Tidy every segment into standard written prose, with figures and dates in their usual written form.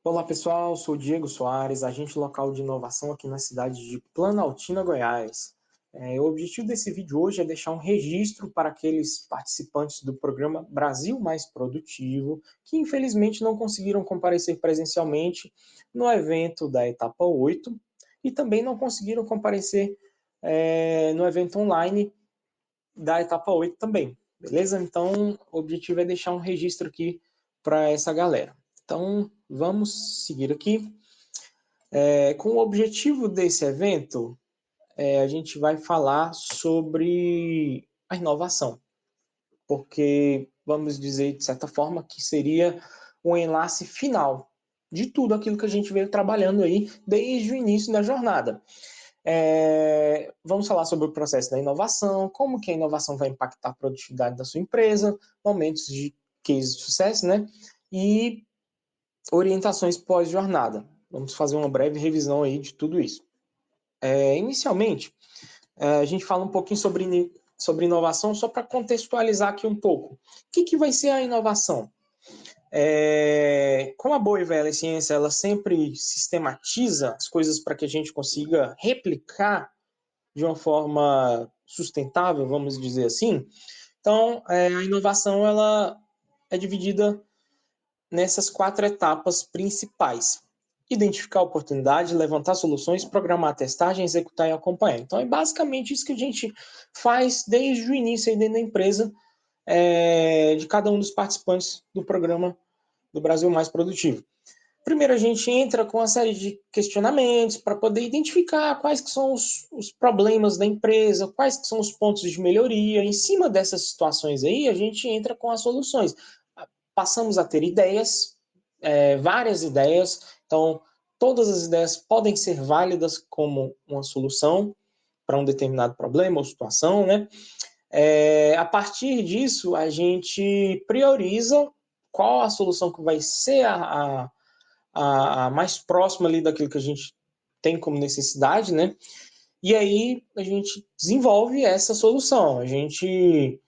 Olá pessoal, sou Diego Soares, agente local de inovação aqui na cidade de Planaltina, Goiás. O objetivo desse vídeo hoje é deixar um registro para aqueles participantes do programa Brasil Mais Produtivo que infelizmente não conseguiram comparecer presencialmente no evento da etapa 8 e também não conseguiram comparecer no evento online da etapa 8 também, beleza? Então, o objetivo é deixar um registro aqui para essa galera. Então, vamos seguir aqui. Com o objetivo desse evento, a gente vai falar sobre a inovação, porque vamos dizer, de certa forma, que seria o enlace final de tudo aquilo que a gente veio trabalhando aí desde o início da jornada. Vamos falar sobre o processo da inovação, como que a inovação vai impactar a produtividade da sua empresa, momentos de case de sucesso, né? E orientações pós-jornada. Vamos fazer uma breve revisão aí de tudo isso. Inicialmente, a gente fala um pouquinho sobre inovação, só para contextualizar aqui um pouco. O que vai ser a inovação? Como a boa e velha ciência, ela sempre sistematiza as coisas para que a gente consiga replicar de uma forma sustentável, vamos dizer assim. Então, a inovação ela é dividida nessas 4 etapas principais: identificar a oportunidade, levantar soluções, programar a testagem, executar e acompanhar. Então, é basicamente isso que a gente faz desde o início aí dentro da empresa, de cada um dos participantes do programa do Brasil Mais Produtivo. Primeiro, a gente entra com uma série de questionamentos para poder identificar quais que são os problemas da empresa, quais que são os pontos de melhoria. Em cima dessas situações aí, a gente entra com as soluções. Passamos a ter ideias, várias ideias. Então, todas as ideias podem ser válidas como uma solução para um determinado problema ou situação, né? A partir disso, a gente prioriza qual a solução que vai ser a mais próxima ali daquilo que a gente tem como necessidade, né? E aí a gente desenvolve essa solução, a gente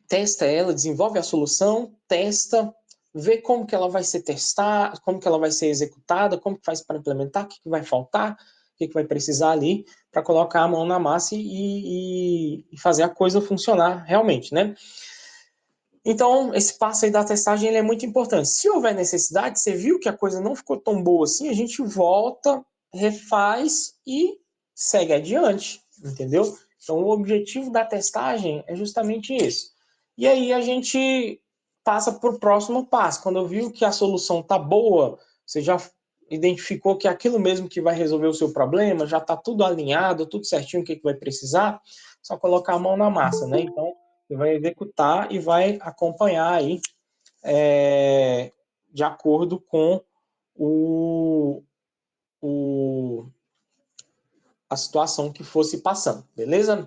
testa ela, desenvolve a solução, testa, vê como que ela vai ser testada, como que ela vai ser executada, como que faz para implementar, o que vai faltar, o que vai precisar ali para colocar a mão na massa e fazer a coisa funcionar realmente, né? Então, esse passo aí da testagem ele é muito importante. Se houver necessidade, você viu que a coisa não ficou tão boa assim, a gente volta, refaz e segue adiante, entendeu? Então, o objetivo da testagem é justamente esse. E aí a gente passa para o próximo passo. Quando eu viu que a solução está boa, você já identificou que é aquilo mesmo que vai resolver o seu problema, já está tudo alinhado, tudo certinho, o que vai precisar, só colocar a mão na massa, né? Então, você vai executar e vai acompanhar aí de acordo com o, o, a situação que fosse passando, beleza?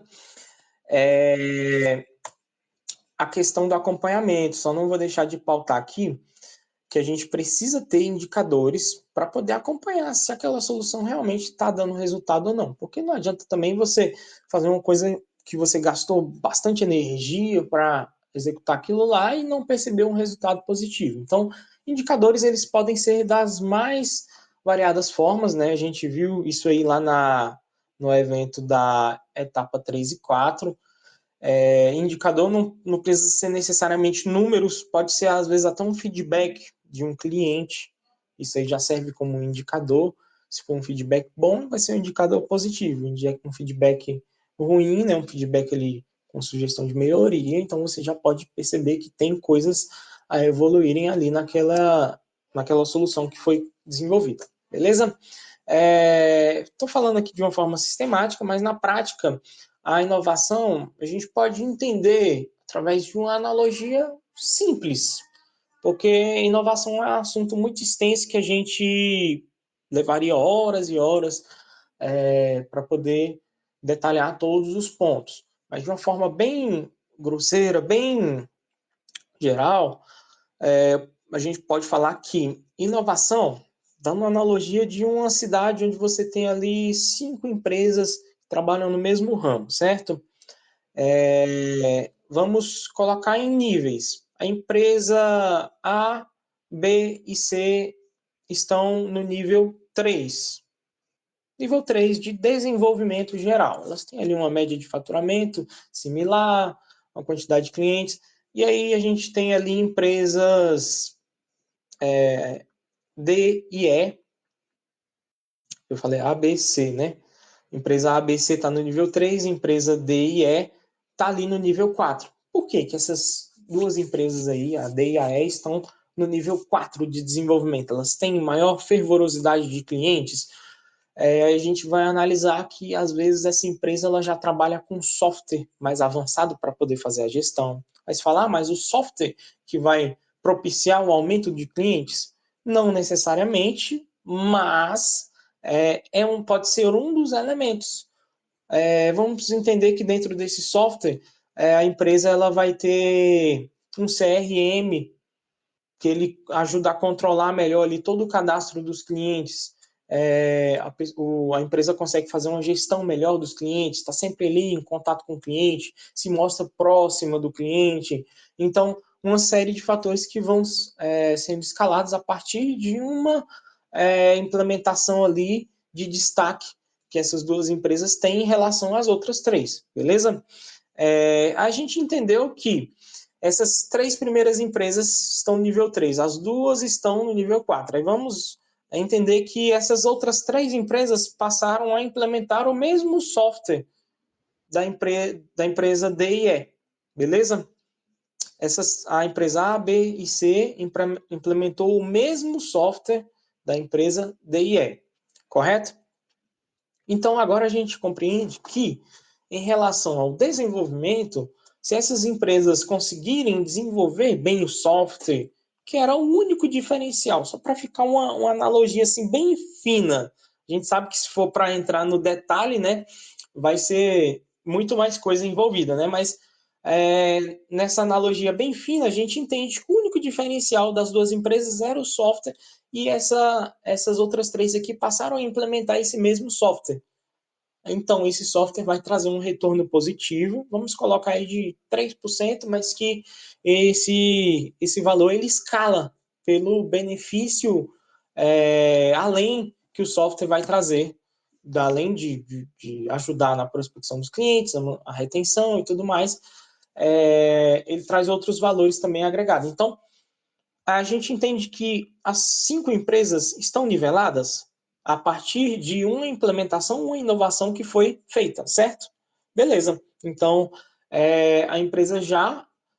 A questão do acompanhamento, só não vou deixar de pautar aqui que a gente precisa ter indicadores para poder acompanhar se aquela solução realmente está dando resultado ou não. Porque não adianta também você fazer uma coisa que você gastou bastante energia para executar aquilo lá e não perceber um resultado positivo. Então, indicadores eles podem ser das mais variadas formas, né? A gente viu isso aí lá no evento da etapa 3 e 4. Indicador não precisa ser necessariamente números, pode ser às vezes até um feedback de um cliente. Isso aí já serve como um indicador. Se for um feedback bom, vai ser um indicador positivo. Um feedback ruim, né, um feedback ali com sugestão de melhoria, então você já pode perceber que tem coisas a evoluírem ali naquela solução que foi desenvolvida. Beleza? Estou falando aqui de uma forma sistemática, mas na prática a inovação a gente pode entender através de uma analogia simples, porque inovação é um assunto muito extenso que a gente levaria horas e horas para poder detalhar todos os pontos. Mas de uma forma bem grosseira, bem geral, a gente pode falar que inovação, dando uma analogia de uma cidade onde você tem ali 5 empresas que trabalham no mesmo ramo, certo? Vamos colocar em níveis. A empresa A B e C estão no nível 3. Nível 3 de desenvolvimento geral. Elas têm ali uma média de faturamento similar, uma quantidade de clientes, e aí a gente tem ali empresas D e E, eu falei A, B, C, né? Empresa A, B, C está no nível 3, empresa D e E está ali no nível 4. Por que que essas duas empresas aí, a D e a E, estão no nível 4 de desenvolvimento? Elas têm maior fervorosidade de clientes? A gente vai analisar que, às vezes, essa empresa ela já trabalha com software mais avançado para poder fazer a gestão. Mas falar, mas o software que vai propiciar o aumento de clientes? Não necessariamente, mas pode ser um dos elementos. Vamos entender que dentro desse software, a empresa ela vai ter um CRM que ele ajuda a controlar melhor ali todo o cadastro dos clientes. A empresa consegue fazer uma gestão melhor dos clientes, está sempre ali em contato com o cliente, se mostra próxima do cliente. Então, uma série de fatores que vão sendo escalados a partir de uma implementação ali de destaque que essas duas empresas têm em relação às outras três, beleza? A gente entendeu que essas três primeiras empresas estão no nível 3, as duas estão no nível 4. Aí vamos entender que essas outras três empresas passaram a implementar o mesmo software da empresa D e E, beleza? A empresa A, B e C implementou o mesmo software da empresa D e E, correto? Então, agora a gente compreende que, em relação ao desenvolvimento, se essas empresas conseguirem desenvolver bem o software, que era o único diferencial, só para ficar uma analogia assim bem fina, a gente sabe que se for para entrar no detalhe, né, vai ser muito mais coisa envolvida, né? Mas nessa analogia bem fina, a gente entende que o único diferencial das duas empresas era o software e essas outras três aqui passaram a implementar esse mesmo software. Então, esse software vai trazer um retorno positivo, vamos colocar aí de 3%, mas que esse valor ele escala pelo benefício além que o software vai trazer, além de ajudar na prospecção dos clientes, a retenção e tudo mais, ele traz outros valores também agregados. Então, a gente entende que as 5 empresas estão niveladas a partir de uma implementação, uma inovação que foi feita, certo? Beleza. Então,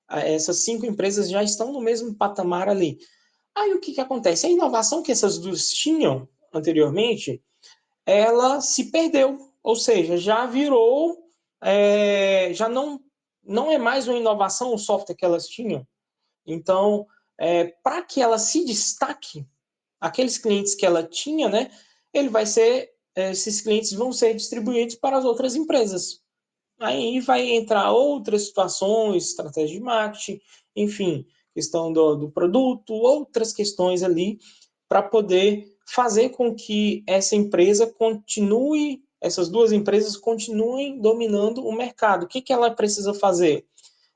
essas 5 empresas já estão no mesmo patamar ali. Aí o que acontece? A inovação que essas duas tinham anteriormente, ela se perdeu, ou seja, já virou, já não é mais uma inovação o software que elas tinham. Então, para que ela se destaque, aqueles clientes que ela tinha, né, esses clientes vão ser distribuídos para as outras empresas. Aí vai entrar outras situações, estratégia de marketing, enfim, questão do produto, outras questões ali, para poder fazer com que essas duas empresas continuem dominando o mercado. O que ela precisa fazer?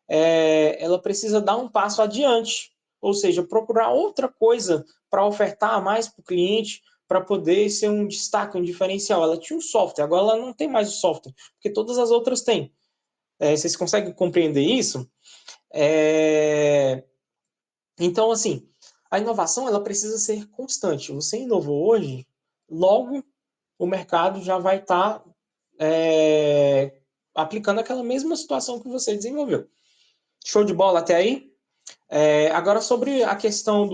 Ela precisa dar um passo adiante, ou seja, procurar outra coisa para ofertar mais para o cliente, para poder ser um destaque, um diferencial. Ela tinha um software, agora ela não tem mais o software, porque todas as outras têm. Vocês conseguem compreender isso? Então, assim, a inovação ela precisa ser constante. Você inovou hoje, logo o mercado já vai estar aplicando aquela mesma situação que você desenvolveu. Show de bola até aí? Agora, sobre a questão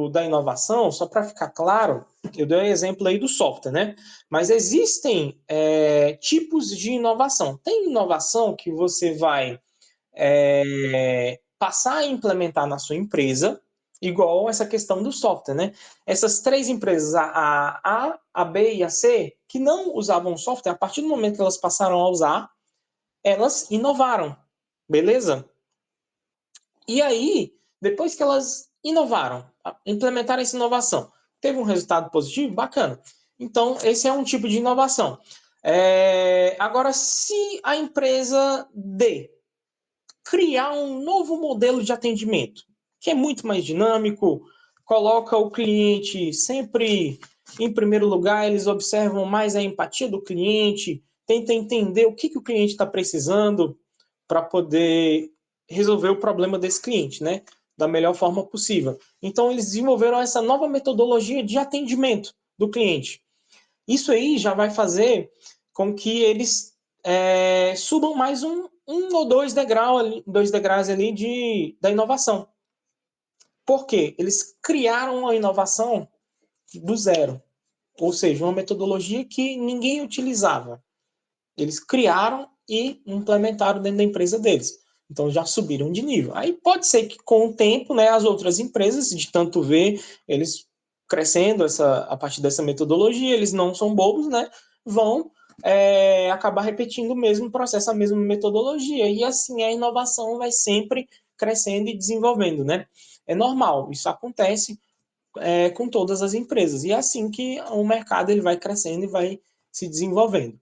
da inovação, só para ficar claro, eu dei um exemplo aí do software, né? Mas existem tipos de inovação. Tem inovação que você vai passar a implementar na sua empresa, igual essa questão do software, né? Essas três empresas, a A, a B e a C, que não usavam software, a partir do momento que elas passaram a usar, elas inovaram, beleza? E aí, depois que elas inovaram, implementaram essa inovação, teve um resultado positivo? Bacana. Então, esse é um tipo de inovação. Agora, se a empresa D criar um novo modelo de atendimento, que é muito mais dinâmico, coloca o cliente sempre em primeiro lugar, eles observam mais a empatia do cliente, tenta entender o que o cliente está precisando para poder resolver o problema desse cliente, né? Da melhor forma possível. Então, eles desenvolveram essa nova metodologia de atendimento do cliente. Isso aí já vai fazer com que eles subam mais um ou dois degraus ali da inovação. Por quê? Eles criaram a inovação do zero, ou seja, uma metodologia que ninguém utilizava. Eles criaram e implementaram dentro da empresa deles. Então já subiram de nível. Aí pode ser que com o tempo, né, as outras empresas, de tanto ver eles crescendo a partir dessa metodologia, eles não são bobos, né, vão acabar repetindo o mesmo processo, a mesma metodologia. E assim a inovação vai sempre crescendo e desenvolvendo, né? É normal, isso acontece com todas as empresas. E é assim que o mercado ele vai crescendo e vai se desenvolvendo.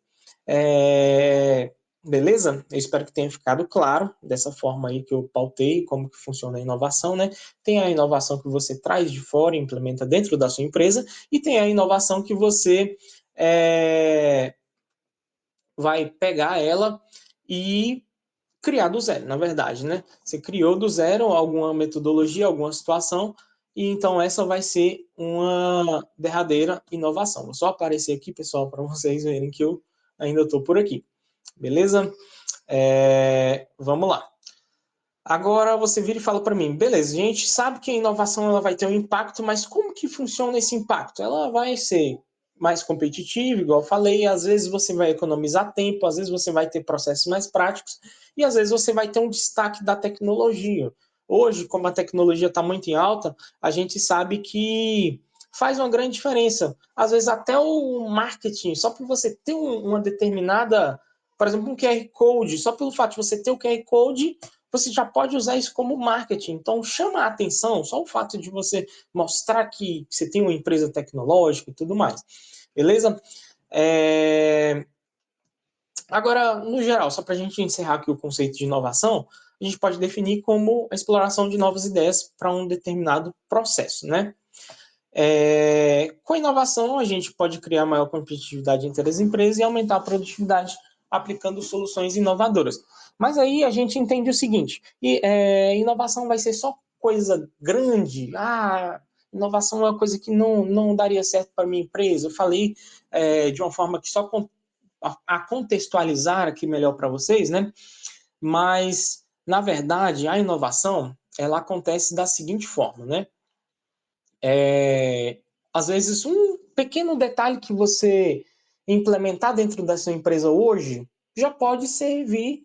Beleza? Eu espero que tenha ficado claro dessa forma aí que eu pautei como que funciona a inovação, né? Tem a inovação que você traz de fora e implementa dentro da sua empresa e tem a inovação que você vai pegar ela e criar do zero, na verdade, né? Você criou do zero alguma metodologia, alguma situação, e então essa vai ser uma derradeira inovação. Vou só aparecer aqui, pessoal, para vocês verem que eu ainda estou por aqui. Beleza? Vamos lá. Agora você vira e fala para mim, beleza, a gente sabe que a inovação ela vai ter um impacto, mas como que funciona esse impacto? Ela vai ser mais competitiva, igual eu falei, às vezes você vai economizar tempo, às vezes você vai ter processos mais práticos e às vezes você vai ter um destaque da tecnologia. Hoje, como a tecnologia está muito em alta, a gente sabe que faz uma grande diferença. Às vezes até o marketing, só por você ter uma determinada, por exemplo, um QR Code, só pelo fato de você ter o QR Code, você já pode usar isso como marketing. Então, chama a atenção só o fato de você mostrar que você tem uma empresa tecnológica e tudo mais. Beleza? Agora, no geral, só para a gente encerrar aqui o conceito de inovação, a gente pode definir como a exploração de novas ideias para um determinado processo, né? Com a inovação, a gente pode criar maior competitividade entre as empresas e aumentar a produtividade aplicando soluções inovadoras. Mas aí a gente entende o seguinte: inovação vai ser só coisa grande? Inovação é uma coisa que não daria certo para a minha empresa. Eu falei de uma forma que só a contextualizar aqui melhor para vocês, né? Mas, na verdade, a inovação ela acontece da seguinte forma, né? Às vezes, um pequeno detalhe que você implementar dentro da sua empresa hoje já pode servir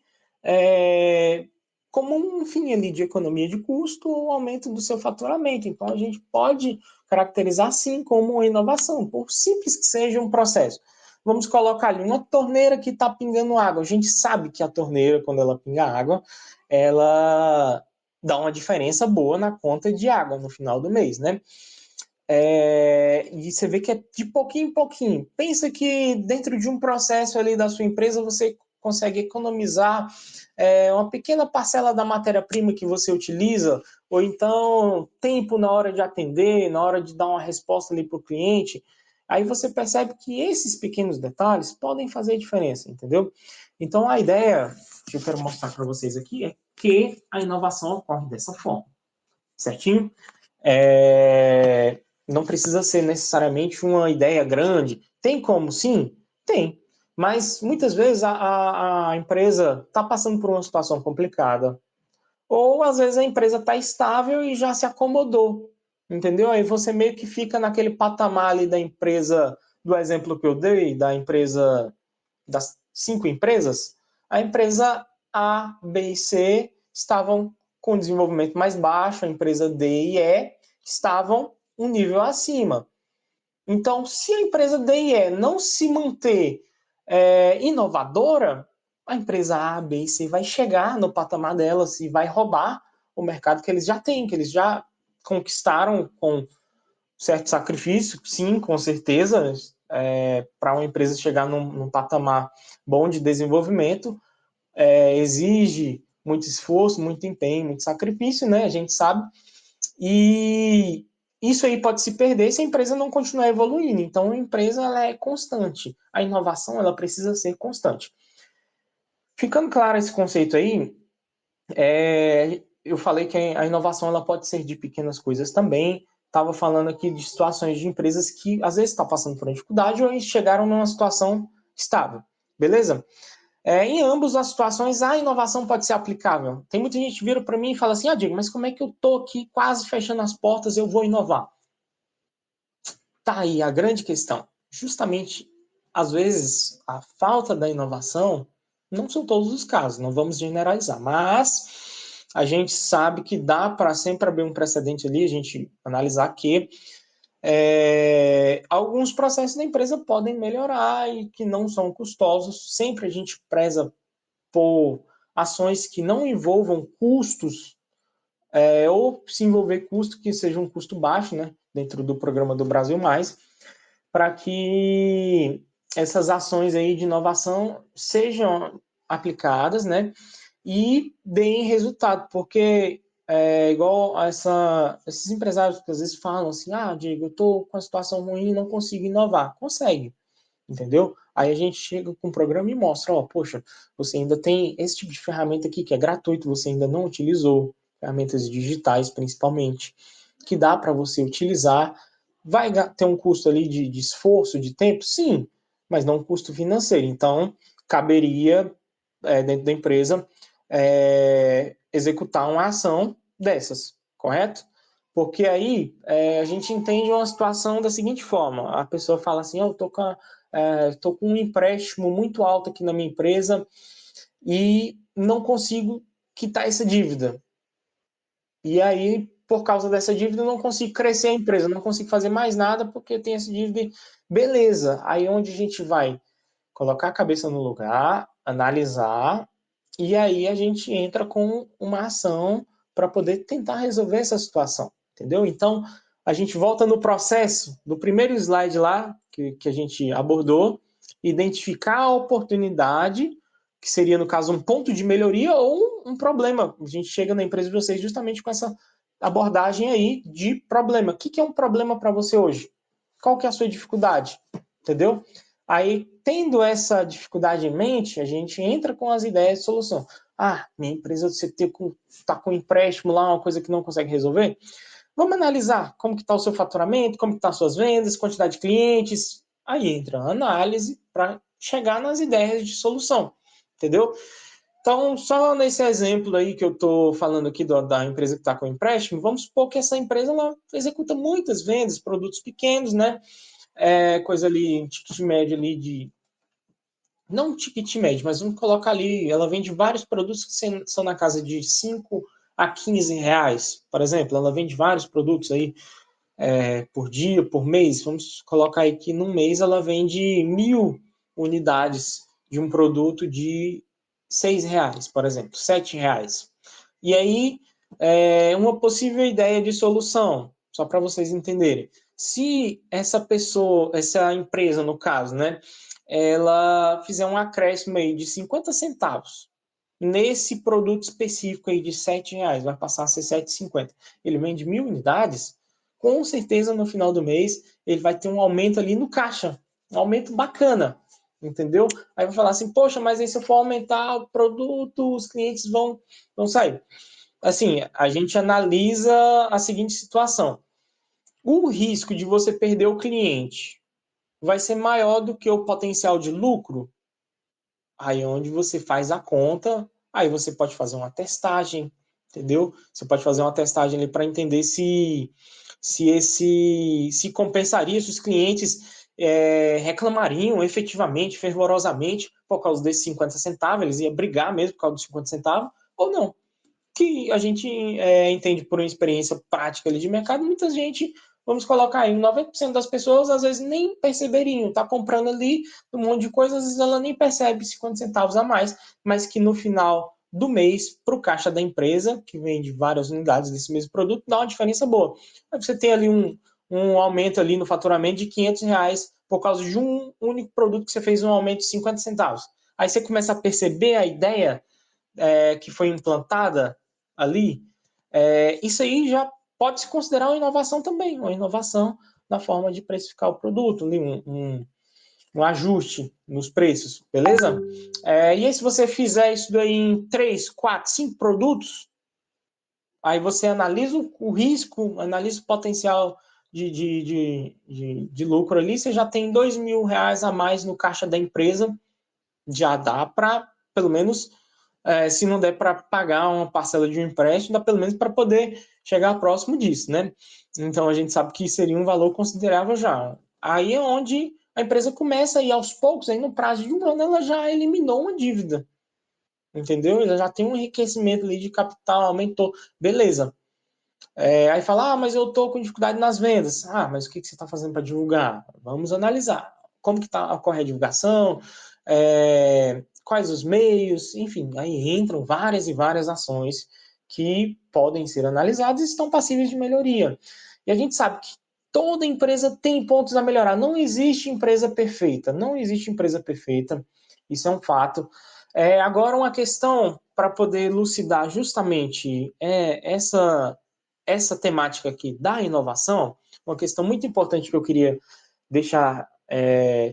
como um fim ali de economia de custo ou aumento do seu faturamento. Então, a gente pode caracterizar, sim, como uma inovação, por simples que seja um processo. Vamos colocar ali uma torneira que está pingando água. A gente sabe que a torneira, quando ela pinga água, ela dá uma diferença boa na conta de água no final do mês, né? E você vê que é de pouquinho em pouquinho. Pensa que dentro de um processo ali da sua empresa você consegue economizar uma pequena parcela da matéria-prima que você utiliza, ou então tempo na hora de atender, na hora de dar uma resposta ali para o cliente. Aí você percebe que esses pequenos detalhes podem fazer diferença, entendeu? Então a ideia que eu quero mostrar para vocês aqui é que a inovação ocorre dessa forma, certinho? Não precisa ser necessariamente uma ideia grande. Tem como? Sim, tem. Mas muitas vezes a empresa está passando por uma situação complicada. Ou às vezes a empresa está estável e já se acomodou. Entendeu? Aí você meio que fica naquele patamar ali da empresa, do exemplo que eu dei, da empresa, das 5 empresas. A empresa A, B e C estavam com desenvolvimento mais baixo, a empresa D e E estavam um nível acima. Então, se a empresa D e E não se manter inovadora, a empresa A, B e C vai chegar no patamar delas e vai roubar o mercado que eles já têm, que eles já conquistaram com certo sacrifício, sim, com certeza, para uma empresa chegar num patamar bom de desenvolvimento, exige muito esforço, muito empenho, muito sacrifício, né? A gente sabe. E isso aí pode se perder se a empresa não continuar evoluindo. Então, a empresa ela é constante. A inovação ela precisa ser constante. Ficando claro esse conceito aí, eu falei que a inovação ela pode ser de pequenas coisas também. Estava falando aqui de situações de empresas que às vezes estão passando por uma dificuldade ou chegaram numa situação estável. Beleza? Em ambas as situações, a inovação pode ser aplicável. Tem muita gente que vira para mim e fala assim: Diego, mas como é que eu estou aqui quase fechando as portas, eu vou inovar? Tá aí a grande questão. Justamente, às vezes, a falta da inovação, não são todos os casos, não vamos generalizar, mas a gente sabe que dá para sempre abrir um precedente ali, a gente analisar que alguns processos da empresa podem melhorar e que não são custosos. Sempre a gente preza por ações que não envolvam custos, ou se envolver custo que seja um custo baixo, né, dentro do programa do Brasil Mais, para que essas ações aí de inovação sejam aplicadas, né, e deem resultado, porque igual esses empresários que às vezes falam assim, Diego, eu estou com a situação ruim e não consigo inovar. Consegue, entendeu? Aí a gente chega com o programa e mostra, poxa, você ainda tem esse tipo de ferramenta aqui que é gratuito, você ainda não utilizou, ferramentas digitais principalmente, que dá para você utilizar. Vai ter um custo ali de esforço, de tempo? Sim, mas não um custo financeiro. Então, caberia, dentro da empresa, executar uma ação dessas, correto? Porque aí a gente entende uma situação da seguinte forma: a pessoa fala assim, eu estou com um empréstimo muito alto aqui na minha empresa e não consigo quitar essa dívida. E aí, por causa dessa dívida, eu não consigo crescer a empresa, não consigo fazer mais nada porque tem essa dívida. Beleza, aí onde a gente vai colocar a cabeça no lugar, analisar, e aí a gente entra com uma ação para poder tentar resolver essa situação, entendeu? Então, a gente volta no processo do primeiro slide lá, que a gente abordou, identificar a oportunidade, que seria, no caso, um ponto de melhoria ou um problema. A gente chega na empresa de vocês justamente com essa abordagem aí de problema. O que é um problema para você hoje? Qual que é a sua dificuldade? Entendeu? Aí, tendo essa dificuldade em mente, a gente entra com as ideias de solução. Minha empresa você está com um empréstimo lá, uma coisa que não consegue resolver. Vamos analisar como que está o seu faturamento, como que estão as suas vendas, quantidade de clientes. Aí entra a análise para chegar nas ideias de solução, entendeu? Então, só nesse exemplo aí que eu estou falando aqui da empresa que está com empréstimo, vamos supor que essa empresa ela executa muitas vendas, produtos pequenos, né? Coisa ali, ticket médio ali de não ticket médio, mas vamos colocar ali, ela vende vários produtos que são na casa de 5 a 15 reais, por exemplo, ela vende vários produtos aí por dia, por mês, vamos colocar aí que num mês ela vende 1.000 unidades de um produto de 6 reais, por exemplo, 7 reais. E aí, uma possível ideia de solução, só para vocês entenderem. Se essa pessoa, essa empresa, no caso, né, ela fizer um acréscimo aí de 50 centavos nesse produto específico aí de 7 reais, vai passar a ser 7,50. Ele vende 1.000 unidades, com certeza no final do mês ele vai ter um aumento ali no caixa, um aumento bacana, entendeu? Aí vai falar assim, poxa, mas aí se eu for aumentar o produto, os clientes vão sair. Assim, a gente analisa a seguinte situação: o risco de você perder o cliente vai ser maior do que o potencial de lucro. Aí onde você faz a conta, aí você pode fazer uma testagem, entendeu? Você pode fazer uma testagem ali para entender se compensaria, se os clientes reclamariam efetivamente, fervorosamente, por causa desses 50 centavos, eles iam brigar mesmo por causa dos 50 centavos, ou não. Que a gente entende por uma experiência prática ali de mercado, muita gente, vamos colocar aí, 90% das pessoas às vezes nem perceberiam, tá comprando ali um monte de coisa, às vezes ela nem percebe 50 centavos a mais, mas que no final do mês, para o caixa da empresa, que vende várias unidades desse mesmo produto, dá uma diferença boa. Aí você tem ali um aumento ali no faturamento de 500 reais por causa de um único produto que você fez um aumento de 50 centavos. Aí você começa a perceber a ideia que foi implantada ali, isso aí já pode-se considerar uma inovação também, uma inovação na forma de precificar o produto, um ajuste nos preços, beleza? E aí, se você fizer isso daí em 3, 4, 5 produtos, aí você analisa o risco, analisa o potencial de lucro ali, você já tem R$ 2.000 a mais no caixa da empresa, já dá para, pelo menos, se não der para pagar uma parcela de um empréstimo, dá pelo menos para poder chegar próximo disso, né? Então a gente sabe que seria um valor considerável já. Aí é onde a empresa começa a ir aos poucos, aí no prazo de um ano ela já eliminou uma dívida, entendeu? Ela já tem um enriquecimento ali de capital, aumentou, beleza. Aí fala, mas eu estou com dificuldade nas vendas. Mas o que você está fazendo para divulgar? Vamos analisar. Como que ocorre a divulgação? Quais os meios? Enfim, aí entram várias e várias ações que podem ser analisadas e estão passíveis de melhoria. E a gente sabe que toda empresa tem pontos a melhorar. Não existe empresa perfeita. Não existe empresa perfeita. Isso é um fato. Agora, uma questão para poder elucidar justamente essa temática aqui da inovação, uma questão muito importante que eu queria deixar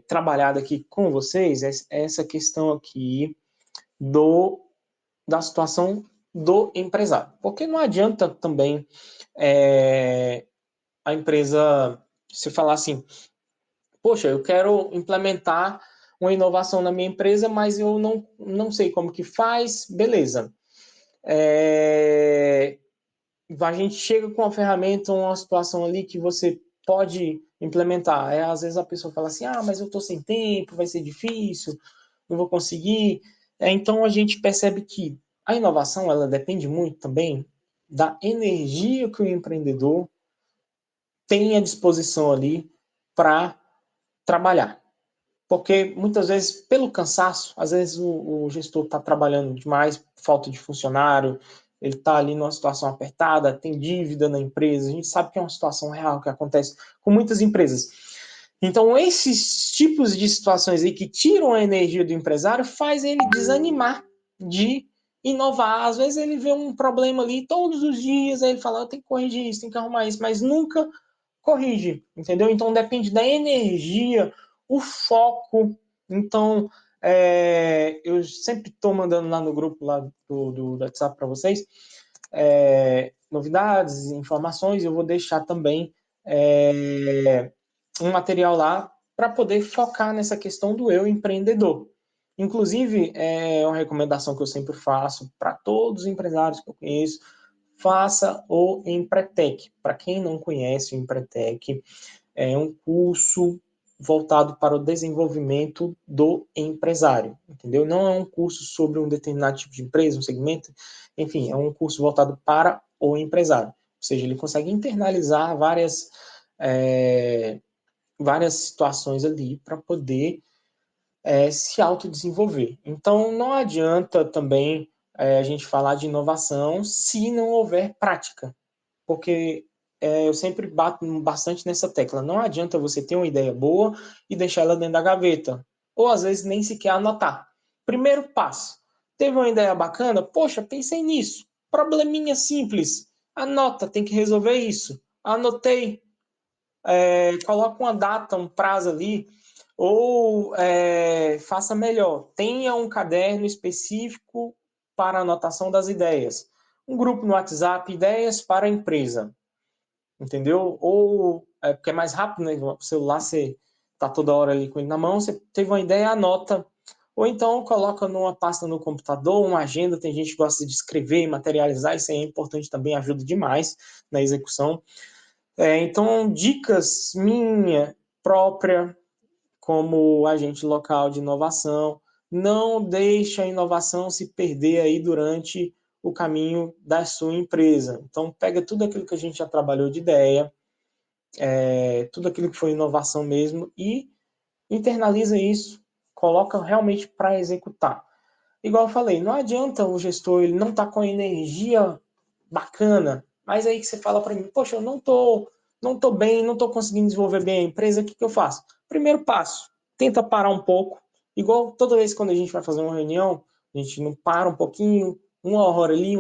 trabalhada aqui com vocês é essa questão aqui da situação do empresário. Porque não adianta também a empresa se falar assim, poxa, eu quero implementar uma inovação na minha empresa, mas eu não sei como que faz, beleza. A gente chega com uma ferramenta, uma situação ali que você pode implementar. Às vezes a pessoa fala assim, mas eu estou sem tempo, vai ser difícil, não vou conseguir. Então a gente percebe que a inovação ela depende muito também da energia que o empreendedor tem à disposição ali para trabalhar. Porque muitas vezes, pelo cansaço, às vezes o gestor está trabalhando demais, falta de funcionário, ele está ali numa situação apertada, tem dívida na empresa, a gente sabe que é uma situação real que acontece com muitas empresas. Então, esses tipos de situações aí que tiram a energia do empresário faz ele desanimar de inovar. Às vezes ele vê um problema ali todos os dias, aí ele fala, tem que corrigir isso, tem que arrumar isso, mas nunca corrige, entendeu? Então depende da energia, o foco. Então, eu sempre estou mandando lá no grupo lá do WhatsApp para vocês novidades, informações. Eu vou deixar também um material lá para poder focar nessa questão do eu empreendedor. Inclusive, é uma recomendação que eu sempre faço para todos os empresários que eu conheço, faça o Empretec. Para quem não conhece o Empretec, é um curso voltado para o desenvolvimento do empresário, entendeu? Não é um curso sobre um determinado tipo de empresa, um segmento, enfim, é um curso voltado para o empresário. Ou seja, ele consegue internalizar várias situações ali para poder se autodesenvolver. Então, não adianta também a gente falar de inovação se não houver prática, porque eu sempre bato bastante nessa tecla. Não adianta você ter uma ideia boa e deixar ela dentro da gaveta, ou às vezes nem sequer anotar. Primeiro passo, teve uma ideia bacana? Poxa, pensei nisso. Probleminha simples. Anota, tem que resolver isso. Anotei, coloca uma data, um prazo ali, ou faça melhor, tenha um caderno específico para anotação das ideias. Um grupo no WhatsApp, ideias para a empresa, entendeu? Ou porque é mais rápido, né? O celular você tá toda hora ali com ele na mão, você teve uma ideia, anota. Ou então coloca numa pasta no computador, uma agenda, tem gente que gosta de escrever e materializar, isso aí é importante também, ajuda demais na execução. Então, dicas minha própria como agente local de inovação, não deixe a inovação se perder aí durante o caminho da sua empresa. Então, pega tudo aquilo que a gente já trabalhou de ideia, tudo aquilo que foi inovação mesmo e internaliza isso, coloca realmente para executar. Igual eu falei, não adianta o gestor ele não tá com energia bacana, mas aí que você fala para mim, poxa, eu não tô bem, não tô conseguindo desenvolver bem a empresa, o que eu faço? Primeiro passo, tenta parar um pouco, igual toda vez quando a gente vai fazer uma reunião, a gente não para um pouquinho, 1 hora ali,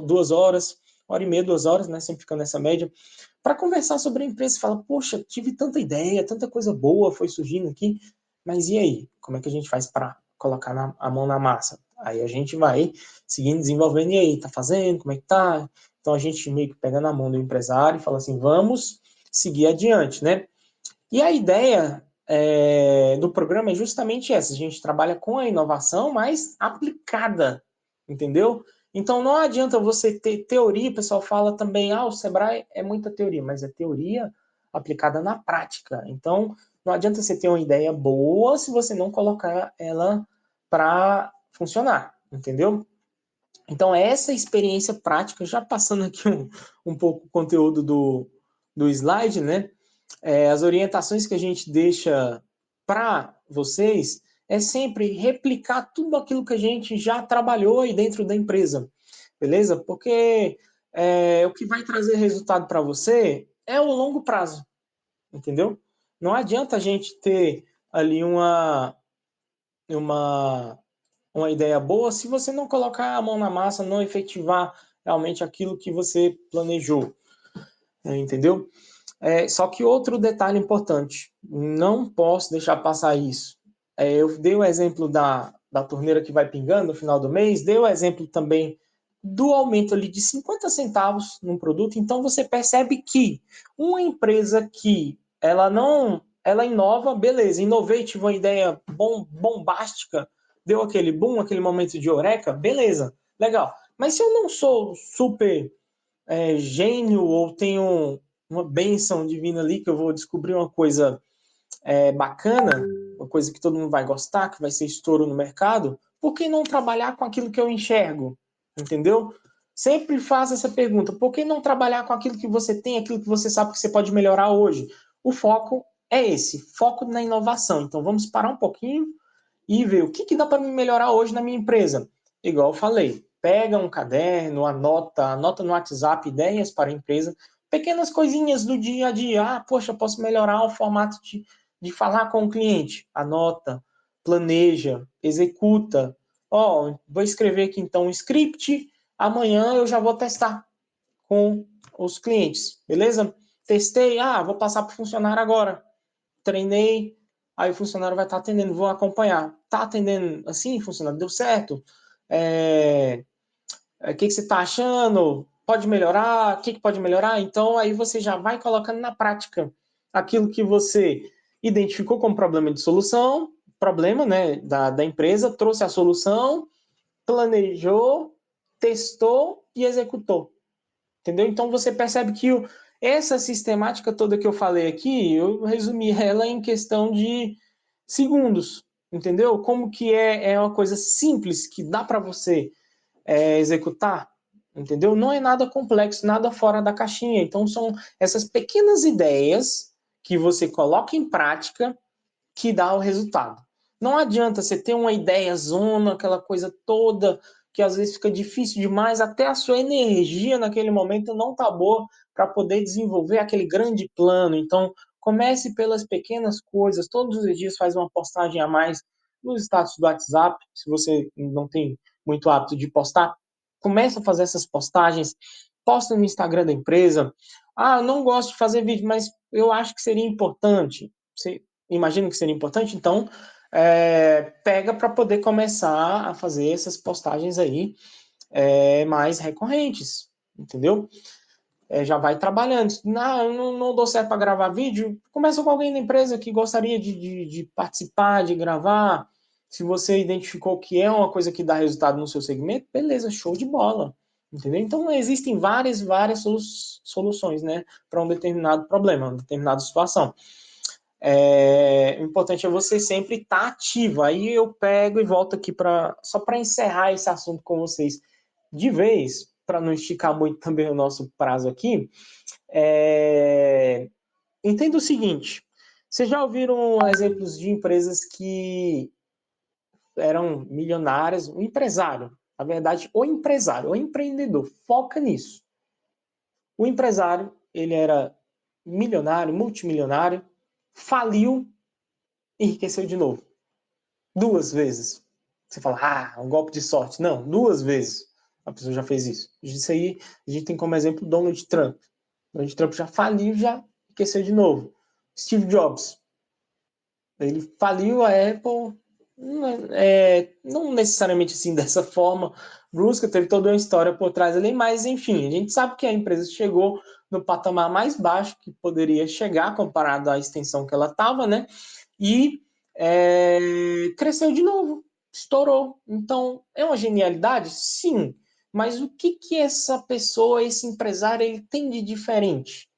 2 horas, 1h30, 2 horas, né? Sempre ficando nessa média, para conversar sobre a empresa. Fala, poxa, tive tanta ideia, tanta coisa boa foi surgindo aqui, mas e aí? Como é que a gente faz para colocar a mão na massa? Aí a gente vai seguindo, desenvolvendo, e aí, tá fazendo? Como é que tá? Então a gente meio que pega na mão do empresário e fala assim, vamos seguir adiante, né? E a ideia do programa é justamente essa, a gente trabalha com a inovação, mas aplicada, entendeu? Então não adianta você ter teoria, o pessoal fala também, o Sebrae é muita teoria, mas é teoria aplicada na prática. Então não adianta você ter uma ideia boa se você não colocar ela para funcionar, entendeu? Então essa experiência prática, já passando aqui um pouco o conteúdo do slide, né? As orientações que a gente deixa para vocês é sempre replicar tudo aquilo que a gente já trabalhou aí dentro da empresa, beleza? Porque o que vai trazer resultado para você é o longo prazo, entendeu? Não adianta a gente ter ali uma, uma ideia boa se você não colocar a mão na massa, não efetivar realmente aquilo que você planejou, entendeu? Só que outro detalhe importante, não posso deixar passar isso. Eu dei o exemplo da torneira que vai pingando no final do mês, dei o exemplo também do aumento ali de 50 centavos num produto, então você percebe que uma empresa que ela inova, beleza, inovei, tive uma ideia bombástica, deu aquele boom, aquele momento de eureka, beleza, legal. Mas se eu não sou super gênio ou tenho uma bênção divina ali que eu vou descobrir uma coisa bacana, uma coisa que todo mundo vai gostar, que vai ser estouro no mercado, por que não trabalhar com aquilo que eu enxergo? Entendeu? Sempre faz essa pergunta, por que não trabalhar com aquilo que você tem, aquilo que você sabe que você pode melhorar hoje? O foco é esse, foco na inovação. Então vamos parar um pouquinho e ver o que dá para me melhorar hoje na minha empresa. Igual eu falei, pega um caderno, anota no WhatsApp ideias para a empresa, pequenas coisinhas do dia a dia. Poxa, posso melhorar o formato de falar com o cliente. Anota, planeja, executa. Vou escrever aqui então um script, amanhã eu já vou testar com os clientes, beleza? Testei, vou passar para o funcionário agora. Treinei, aí o funcionário vai estar atendendo, vou acompanhar. Tá atendendo assim, funcionário? Deu certo? O que você está achando? Pode melhorar? O que pode melhorar? Então, aí você já vai colocando na prática aquilo que você identificou como problema de solução, problema, né, da empresa, trouxe a solução, planejou, testou e executou. Entendeu? Então você percebe que essa sistemática toda que eu falei aqui, eu resumi ela em questão de segundos, entendeu? Como que é uma coisa simples que dá para você executar, entendeu? Não é nada complexo, nada fora da caixinha. Então são essas pequenas ideias que você coloca em prática que dá o resultado. Não adianta você ter uma ideia zona, aquela coisa toda que às vezes fica difícil demais, até a sua energia naquele momento não tá boa para poder desenvolver aquele grande plano. Então, comece pelas pequenas coisas, todos os dias faz uma postagem a mais nos status do WhatsApp, se você não tem muito hábito de postar, começa a fazer essas postagens, posta no Instagram da empresa. Eu não gosto de fazer vídeo, mas eu acho que seria importante. Você imagina que seria importante, então pega para poder começar a fazer essas postagens aí mais recorrentes, entendeu? Já vai trabalhando. Não dou certo para gravar vídeo, começa com alguém da empresa que gostaria de participar, de gravar. Se você identificou que é uma coisa que dá resultado no seu segmento, beleza, show de bola. Entendeu? Então, existem várias soluções, né, para um determinado problema, uma determinada situação. O importante é você sempre estar ativo. Aí eu pego e volto aqui só para encerrar esse assunto com vocês de vez, para não esticar muito também o nosso prazo aqui. Entenda o seguinte: vocês já ouviram exemplos de empresas que eram milionárias? O empresário, na verdade, o empresário, o empreendedor, foca nisso. O empresário, ele era milionário, multimilionário, faliu, enriqueceu de novo. 2 vezes. Você fala, um golpe de sorte. Não, 2 vezes. a pessoa já fez isso. Isso aí, a gente tem como exemplo Donald Trump. Donald Trump já faliu, já enriqueceu de novo. Steve Jobs, ele faliu a Apple, não necessariamente assim dessa forma brusca, teve toda uma história por trás ali, mas enfim, a gente sabe que a empresa chegou no patamar mais baixo que poderia chegar comparado à extensão que ela estava, né? E cresceu de novo, estourou. Então, é uma genialidade? Sim. Mas o que que essa pessoa, esse empresário, ele tem de diferente?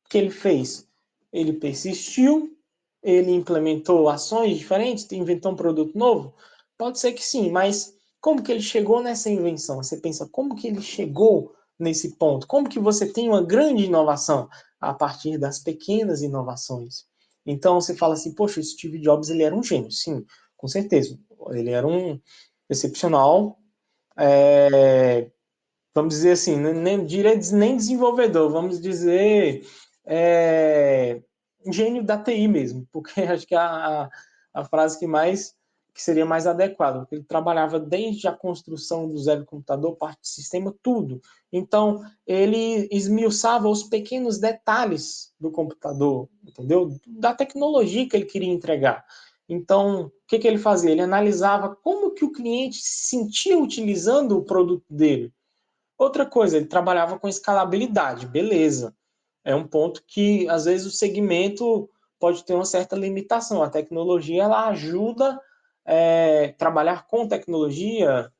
Que ele fez? Ele persistiu, ele implementou ações diferentes, inventou um produto novo? Pode ser que sim, mas como que ele chegou nessa invenção? Você pensa, como que ele chegou nesse ponto? Como que você tem uma grande inovação? A partir das pequenas inovações. Então você fala assim, poxa, o Steve Jobs ele era um gênio. Sim, com certeza. Ele era um excepcional, vamos dizer assim, nem desenvolvedor, vamos dizer gênio da TI mesmo, porque acho que é a frase que seria mais adequada, porque ele trabalhava desde a construção do zero computador, parte de sistema, tudo. Então, ele esmiuçava os pequenos detalhes do computador, entendeu? Da tecnologia que ele queria entregar. Então, o que, que ele fazia? Ele analisava como que o cliente se sentia utilizando o produto dele. Outra coisa, ele trabalhava com escalabilidade, beleza. É um ponto que, às vezes, o segmento pode ter uma certa limitação. A tecnologia, ela ajuda trabalhar com tecnologia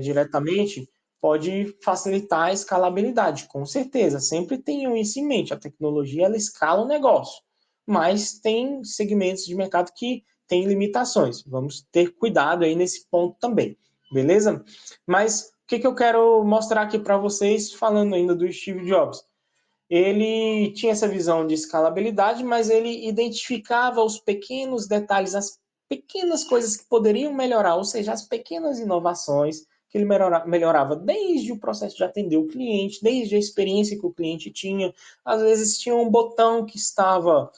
diretamente, pode facilitar a escalabilidade, com certeza. Sempre tenham isso em mente. A tecnologia, ela escala o negócio, mas tem segmentos de mercado que têm limitações. Vamos ter cuidado aí nesse ponto também, beleza? Mas o que, que eu quero mostrar aqui para vocês, falando ainda do Steve Jobs? Ele tinha essa visão de escalabilidade, mas ele identificava os pequenos detalhes, as pequenas coisas que poderiam melhorar, ou seja, as pequenas inovações que ele melhorava desde o processo de atender o cliente, desde a experiência que o cliente tinha. Às vezes tinha um botão que estava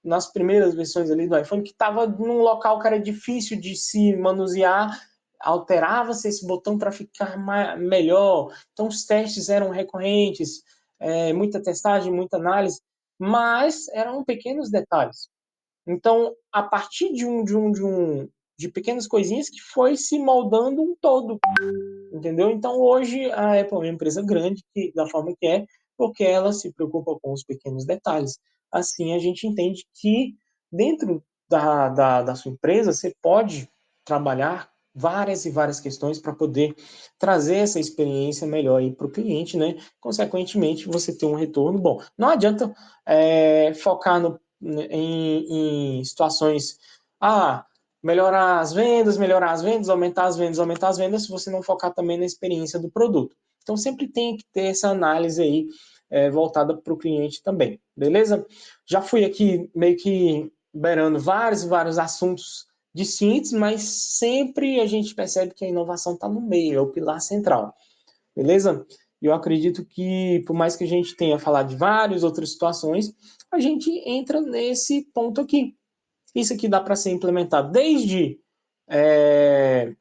nas primeiras versões ali do iPhone, que estava num local que era difícil de se manusear, alterava-se esse botão para ficar melhor. Então, os testes eram recorrentes, muita testagem, muita análise, mas eram pequenos detalhes. Então, a partir de pequenas coisinhas que foi se moldando um todo, entendeu? Então, hoje, a Apple é uma empresa grande, da forma que é, porque ela se preocupa com os pequenos detalhes. Assim, a gente entende que dentro da sua empresa, você pode trabalhar várias e várias questões para poder trazer essa experiência melhor para o cliente, né? Consequentemente, você ter um retorno bom. Não adianta focar em situações, melhorar as vendas, aumentar as vendas, aumentar as vendas, se você não focar também na experiência do produto. Então, sempre tem que ter essa análise aí voltada para o cliente também, beleza? Já fui aqui meio que beirando vários e vários assuntos distintos, mas sempre a gente percebe que a inovação está no meio, é o pilar central, beleza? E eu acredito que, por mais que a gente tenha falado de várias outras situações, a gente entra nesse ponto aqui. Isso aqui dá para ser implementado desde é,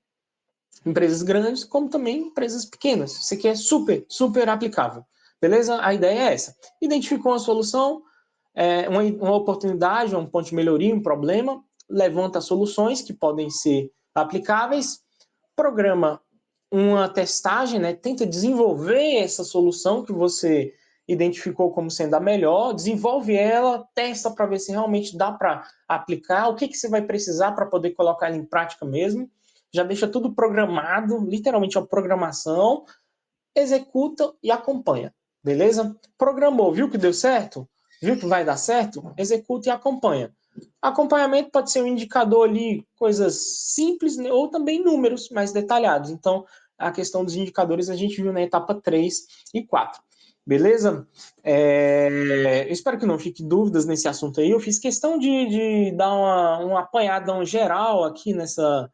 empresas grandes, como também empresas pequenas. Isso aqui é super, super aplicável. Beleza? A ideia é essa. Identificou uma solução, uma oportunidade, um ponto de melhoria, um problema, levanta soluções que podem ser aplicáveis, programa uma testagem, né? Tenta desenvolver essa solução que você identificou como sendo a melhor, desenvolve ela, testa para ver se realmente dá para aplicar, o que, que você vai precisar para poder colocar ela em prática mesmo. Já deixa tudo programado, literalmente a programação, executa e acompanha, beleza? Programou, viu que deu certo? Viu que vai dar certo? Executa e acompanha. Acompanhamento pode ser um indicador ali, coisas simples, né, ou também números mais detalhados. Então, a questão dos indicadores a gente viu na etapa 3 e 4. Beleza? Eu espero que não fique dúvidas nesse assunto aí. Eu fiz questão de dar uma apanhada geral aqui nessa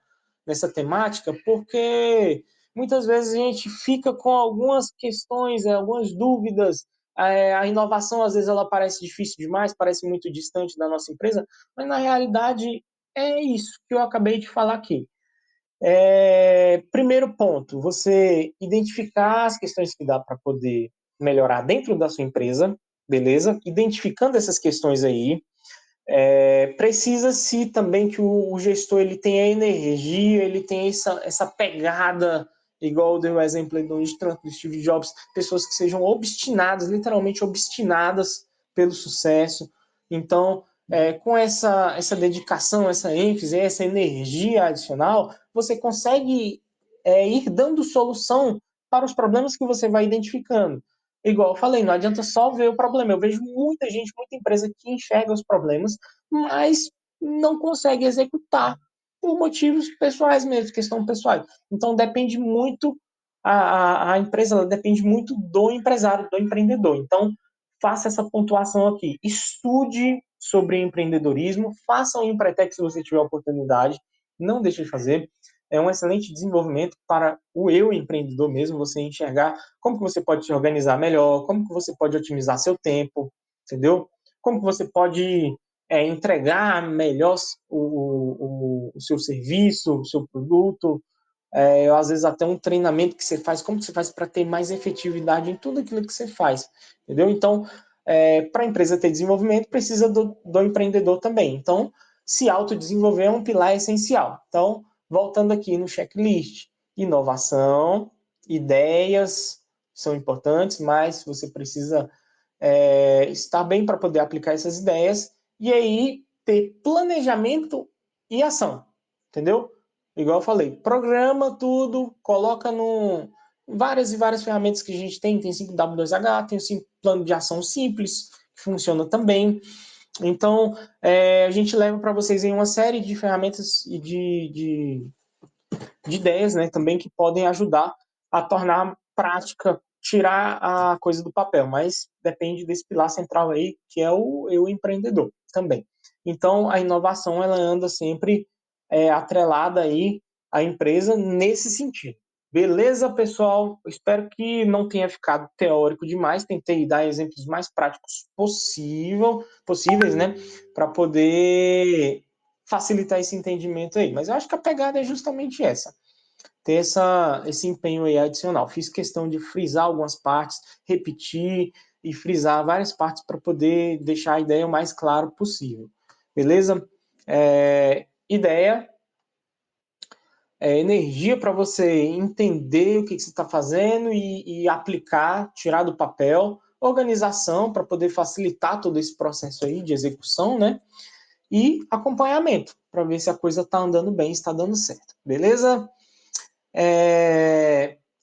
temática, porque muitas vezes a gente fica com algumas questões, algumas dúvidas. A inovação, às vezes, ela parece difícil demais, parece muito distante da nossa empresa, mas na realidade é isso que eu acabei de falar aqui. Primeiro ponto, você identificar as questões que dá para poder melhorar dentro da sua empresa, beleza? Identificando essas questões aí, precisa-se também que o gestor ele tenha energia, ele tenha essa pegada, igual eu dei o exemplo do Steve Jobs, pessoas que sejam obstinadas, literalmente obstinadas pelo sucesso. Então, com essa dedicação, essa ênfase, essa energia adicional, você consegue ir dando solução para os problemas que você vai identificando. Igual eu falei, não adianta só ver o problema. Eu vejo muita gente, muita empresa que enxerga os problemas, mas não consegue executar por motivos pessoais mesmo, questão pessoal. Então depende muito, a empresa ela depende muito do empresário, do empreendedor. Então faça essa pontuação aqui. Estude sobre empreendedorismo, faça um Empretec se você tiver oportunidade, não deixe de fazer. É um excelente desenvolvimento para o eu empreendedor mesmo, você enxergar como que você pode se organizar melhor, como que você pode otimizar seu tempo, entendeu? Como que você pode entregar melhor o seu serviço, o seu produto, às vezes até um treinamento que você faz, como que você faz para ter mais efetividade em tudo aquilo que você faz, entendeu? Então, para a empresa ter desenvolvimento, precisa do empreendedor também. Então, se autodesenvolver é um pilar essencial. Então, voltando aqui no checklist, inovação, ideias são importantes, mas você precisa estar bem para poder aplicar essas ideias e aí ter planejamento e ação, entendeu? Igual eu falei, programa tudo, coloca no várias e várias ferramentas que a gente tem 5W2H, tem o plano de ação simples, que funciona também. Então, a gente leva para vocês em uma série de ferramentas e de ideias, né, também que podem ajudar a tornar prática, tirar a coisa do papel, mas depende desse pilar central aí, que é o eu empreendedor também. Então, a inovação, ela anda sempre atrelada aí à empresa nesse sentido. Beleza, pessoal? Espero que não tenha ficado teórico demais. Tentei dar exemplos mais práticos possíveis, né? Para poder facilitar esse entendimento aí. Mas eu acho que a pegada é justamente essa. Ter esse empenho aí adicional. Fiz questão de frisar algumas partes, repetir e frisar várias partes para poder deixar a ideia o mais claro possível. Beleza? Ideia, energia para você entender o que você está fazendo e aplicar, tirar do papel, organização para poder facilitar todo esse processo aí de execução, né? E acompanhamento para ver se a coisa está andando bem, está dando certo. Beleza?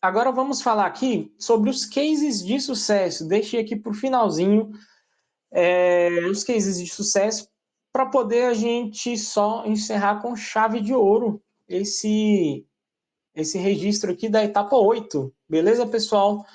Agora vamos falar aqui sobre os cases de sucesso. Deixei aqui para o finalzinho os cases de sucesso para poder a gente só encerrar com chave de ouro esse registro aqui da etapa 8. Beleza, pessoal?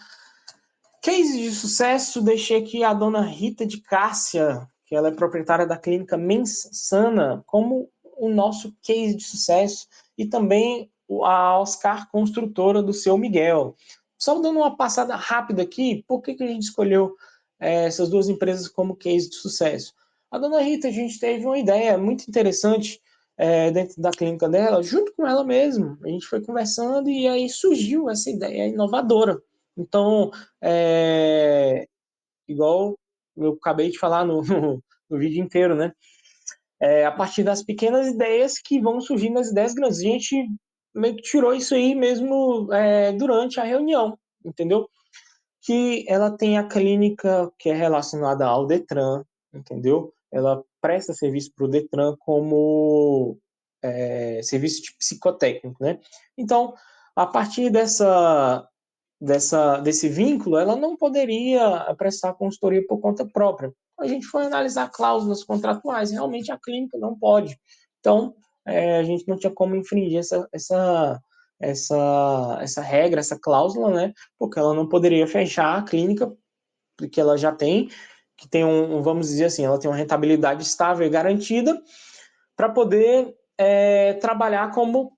Case de sucesso, deixei aqui a dona Rita de Cássia, que ela é proprietária da clínica Mens Sana, como o nosso case de sucesso, e também a Oscar Construtora do seu Miguel. Só dando uma passada rápida aqui, por que a gente escolheu essas duas empresas como case de sucesso? A dona Rita, a gente teve uma ideia muito interessante dentro da clínica dela, junto com ela mesma. A gente foi conversando e aí surgiu essa ideia inovadora. Então, igual eu acabei de falar no vídeo inteiro, né? A partir das pequenas ideias que vão surgindo as ideias grandes. A gente meio que tirou isso aí mesmo durante a reunião, entendeu? Que ela tem a clínica que é relacionada ao Detran, entendeu? Ela presta serviço para o Detran como serviço de psicotécnico, né? Então, a partir desse vínculo, ela não poderia prestar consultoria por conta própria. A gente foi analisar cláusulas contratuais, realmente a clínica não pode. Então, a gente não tinha como infringir essa regra, essa cláusula, né? Porque ela não poderia fechar a clínica que ela já tem, que tem vamos dizer assim, ela tem uma rentabilidade estável e garantida para poder trabalhar como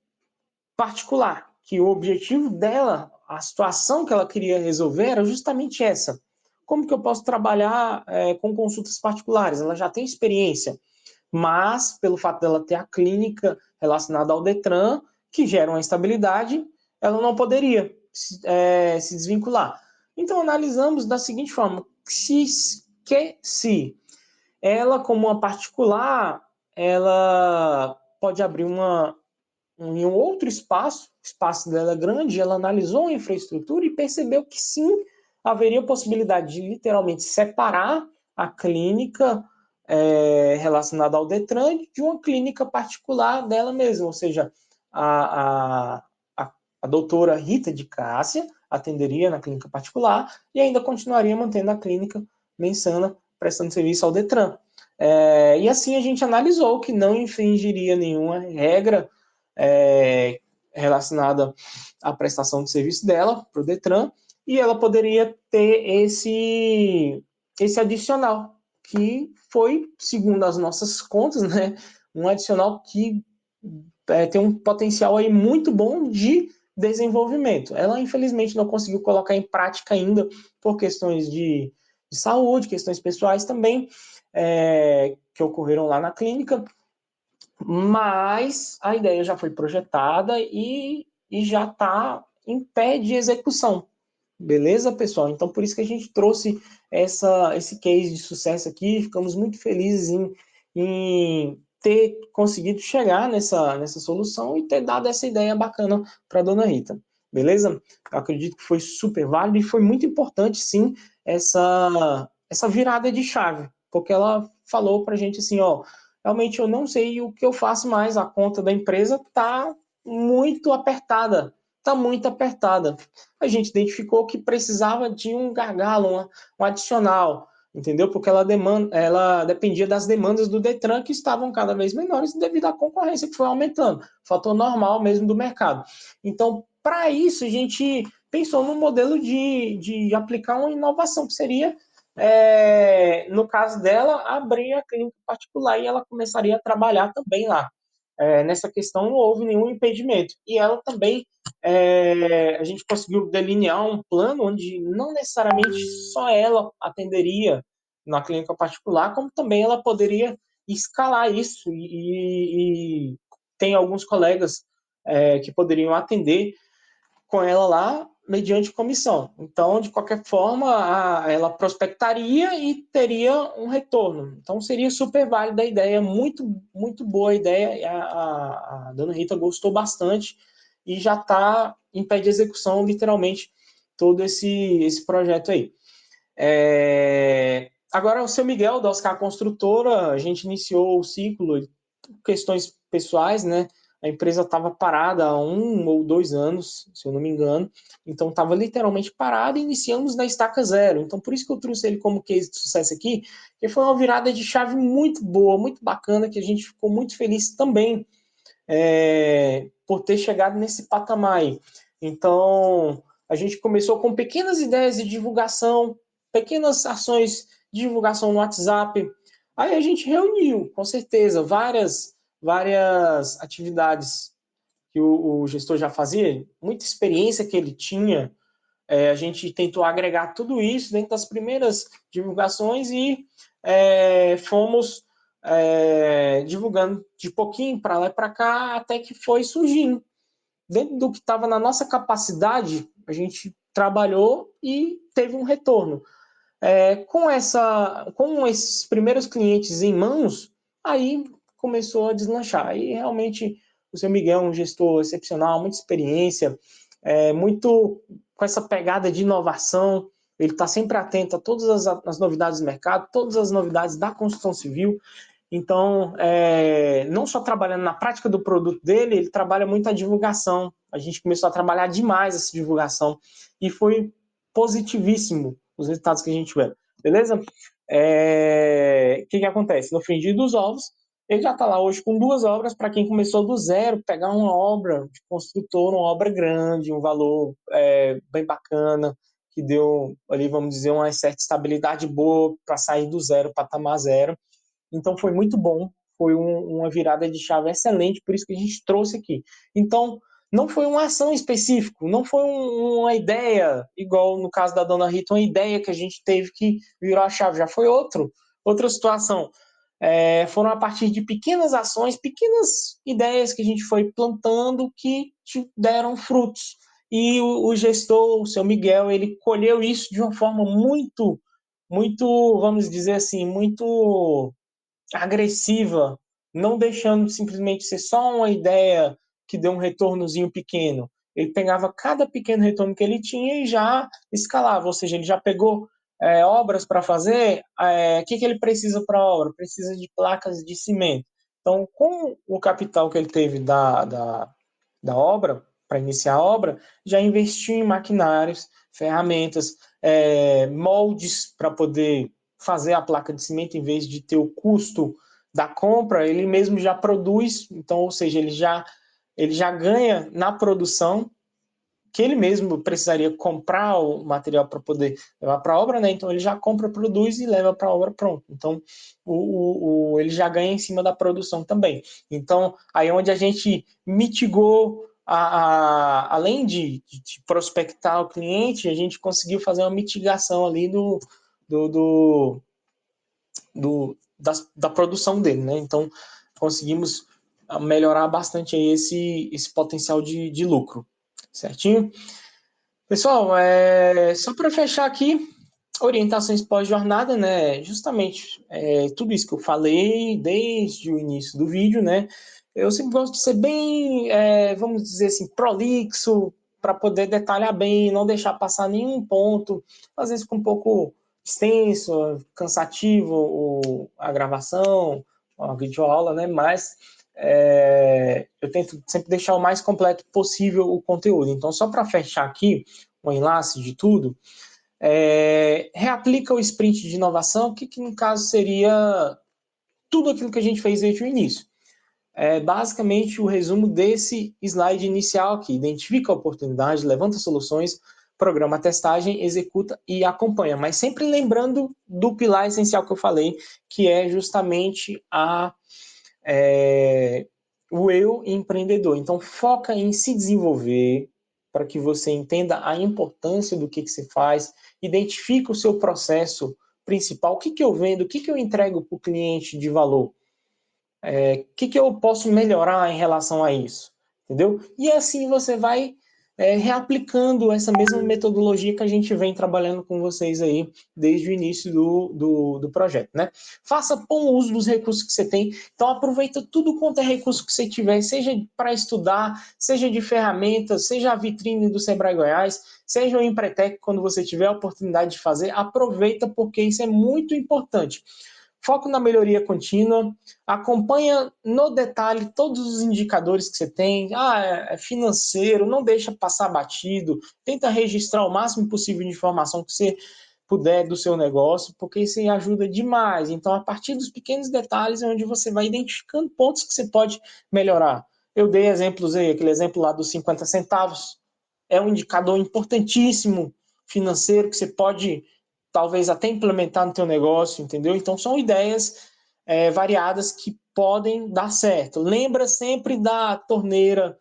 particular, que o objetivo dela, a situação que ela queria resolver era justamente essa. Como que eu posso trabalhar com consultas particulares? Ela já tem experiência, mas pelo fato dela ter a clínica relacionada ao Detran, que geram a instabilidade, ela não poderia se desvincular. Então, analisamos da seguinte forma, se ela, como uma particular, ela pode abrir em um outro espaço, o espaço dela é grande, ela analisou a infraestrutura e percebeu que sim, haveria possibilidade de literalmente separar a clínica relacionada ao Detran de uma clínica particular dela mesma, ou seja, a, a doutora Rita de Cássia atenderia na clínica particular e ainda continuaria mantendo a clínica Mensana prestando serviço ao Detran. E assim a gente analisou que não infringiria nenhuma regra relacionada à prestação de serviço dela para o Detran, e ela poderia ter esse adicional, que foi, segundo as nossas contas, né, um adicional que tem um potencial aí muito bom de desenvolvimento. Ela, infelizmente, não conseguiu colocar em prática ainda por questões de saúde, questões pessoais também, que ocorreram lá na clínica, mas a ideia já foi projetada e já está em pé de execução. Beleza, pessoal? Então, por isso que a gente trouxe esse case de sucesso aqui. Ficamos muito felizes em ter conseguido chegar nessa solução e ter dado essa ideia bacana para a dona Rita. Beleza? Eu acredito que foi super válido e foi muito importante, sim, essa virada de chave, porque ela falou para a gente assim, ó, realmente eu não sei o que eu faço mais, a conta da empresa está muito apertada, está muito apertada. A gente identificou que precisava de um gargalo, um adicional, entendeu? Porque ela dependia das demandas do Detran, que estavam cada vez menores devido à concorrência que foi aumentando, fator normal mesmo do mercado. Então, para isso, a gente pensou no modelo de aplicar uma inovação, que seria, no caso dela, abrir a clínica particular e ela começaria a trabalhar também lá. Nessa questão não houve nenhum impedimento. E ela também, a gente conseguiu delinear um plano onde não necessariamente só ela atenderia na clínica particular, como também ela poderia escalar isso e tem alguns colegas que poderiam atender com ela lá mediante comissão. Então, de qualquer forma, ela prospectaria e teria um retorno. Então, seria super válida a ideia, muito, muito boa a ideia. A dona Rita gostou bastante e já está em pé de execução, literalmente, todo esse projeto aí. Agora, o seu Miguel, da Oscar Construtora, a gente iniciou o ciclo, questões pessoais, né? A empresa estava parada há 1 ou 2 anos, se eu não me engano. Então, estava literalmente parada e iniciamos na estaca zero. Então, por isso que eu trouxe ele como case de sucesso aqui, que foi uma virada de chave muito boa, muito bacana, que a gente ficou muito feliz também por ter chegado nesse patamar aí. Então, a gente começou com pequenas ideias de divulgação, pequenas ações de divulgação no WhatsApp. Aí a gente reuniu, com certeza, várias atividades que o gestor já fazia, muita experiência que ele tinha. A gente tentou agregar tudo isso dentro das primeiras divulgações e fomos divulgando de pouquinho para lá e para cá, até que foi surgindo. Dentro do que estava na nossa capacidade, a gente trabalhou e teve um retorno. Com esses primeiros clientes em mãos, aí começou a deslanchar. Aí realmente o seu Miguel é um gestor excepcional, muita experiência, muito com essa pegada de inovação. Ele está sempre atento a todas as novidades do mercado, todas as novidades da construção civil. Então, não só trabalhando na prática do produto dele, ele trabalha muito a divulgação. A gente começou a trabalhar demais essa divulgação e foi positivíssimo os resultados que a gente tiver. Beleza? O que acontece? No frigir dos ovos, ele já está lá hoje com 2 obras para quem começou do zero, pegar uma obra de construtor, uma obra grande, um valor bem bacana, que deu ali, vamos dizer, uma certa estabilidade boa para sair do zero, patamar zero. Então foi muito bom, foi uma virada de chave excelente, por isso que a gente trouxe aqui. Então, não foi uma ação específica, não foi uma ideia, igual no caso da dona Rita, uma ideia que a gente teve que virou a chave, já foi outra situação. foram a partir de pequenas ações, pequenas ideias que a gente foi plantando que deram frutos. E o gestor, o seu Miguel, ele colheu isso de uma forma muito, muito, vamos dizer assim, muito agressiva, não deixando simplesmente ser só uma ideia que deu um retornozinho pequeno. Ele pegava cada pequeno retorno que ele tinha e já escalava, ou seja, ele já pegou obras para fazer, que ele precisa para a obra? Precisa de placas de cimento. Então, com o capital que ele teve da obra, para iniciar a obra, já investiu em maquinários, ferramentas, moldes para poder fazer a placa de cimento, em vez de ter o custo da compra, ele mesmo já produz, então, ou seja, ele já ganha na produção, que ele mesmo precisaria comprar o material para poder levar para a obra, né? Então ele já compra, produz e leva para a obra pronto. Então ele já ganha em cima da produção também. Então aí é onde a gente mitigou além de prospectar o cliente, a gente conseguiu fazer uma mitigação ali do, do, da produção dele, né? Então conseguimos melhorar bastante aí esse potencial de lucro, certinho? Pessoal, só para fechar aqui, orientações pós-jornada, né? Justamente tudo isso que eu falei desde o início do vídeo, né? Eu sempre gosto de ser bem, vamos dizer assim, prolixo, para poder detalhar bem, não deixar passar nenhum ponto. Às vezes fica um pouco extenso, cansativo a gravação, a videoaula, né? Mas eu tento sempre deixar o mais completo possível o conteúdo. Então, só para fechar aqui o enlace de tudo, reaplica o sprint de inovação, que no caso seria tudo aquilo que a gente fez desde o início. Basicamente o resumo desse slide inicial aqui. Identifica a oportunidade, levanta soluções, programa a testagem, executa e acompanha. Mas sempre lembrando do pilar essencial que eu falei, que é justamente o eu empreendedor. Então, foca em se desenvolver para que você entenda a importância do que você faz, identifica o seu processo principal, o que eu vendo, o que eu entrego para o cliente de valor, o que eu posso melhorar em relação a isso, entendeu? E assim você vai reaplicando essa mesma metodologia que a gente vem trabalhando com vocês aí desde o início do projeto, né? Faça bom uso dos recursos que você tem, então aproveita tudo quanto é recurso que você tiver, seja para estudar, seja de ferramentas, seja a vitrine do Sebrae Goiás, seja o Empretec, quando você tiver a oportunidade de fazer, aproveita porque isso é muito importante. Foco na melhoria contínua, acompanha no detalhe todos os indicadores que você tem, é financeiro, não deixa passar batido, tenta registrar o máximo possível de informação que você puder do seu negócio, porque isso aí ajuda demais. Então, a partir dos pequenos detalhes é onde você vai identificando pontos que você pode melhorar. Eu dei exemplos aí, aquele exemplo lá dos 50 centavos, é um indicador importantíssimo financeiro que você pode talvez até implementar no teu negócio, entendeu? Então são ideias variadas que podem dar certo. Lembra sempre da torneira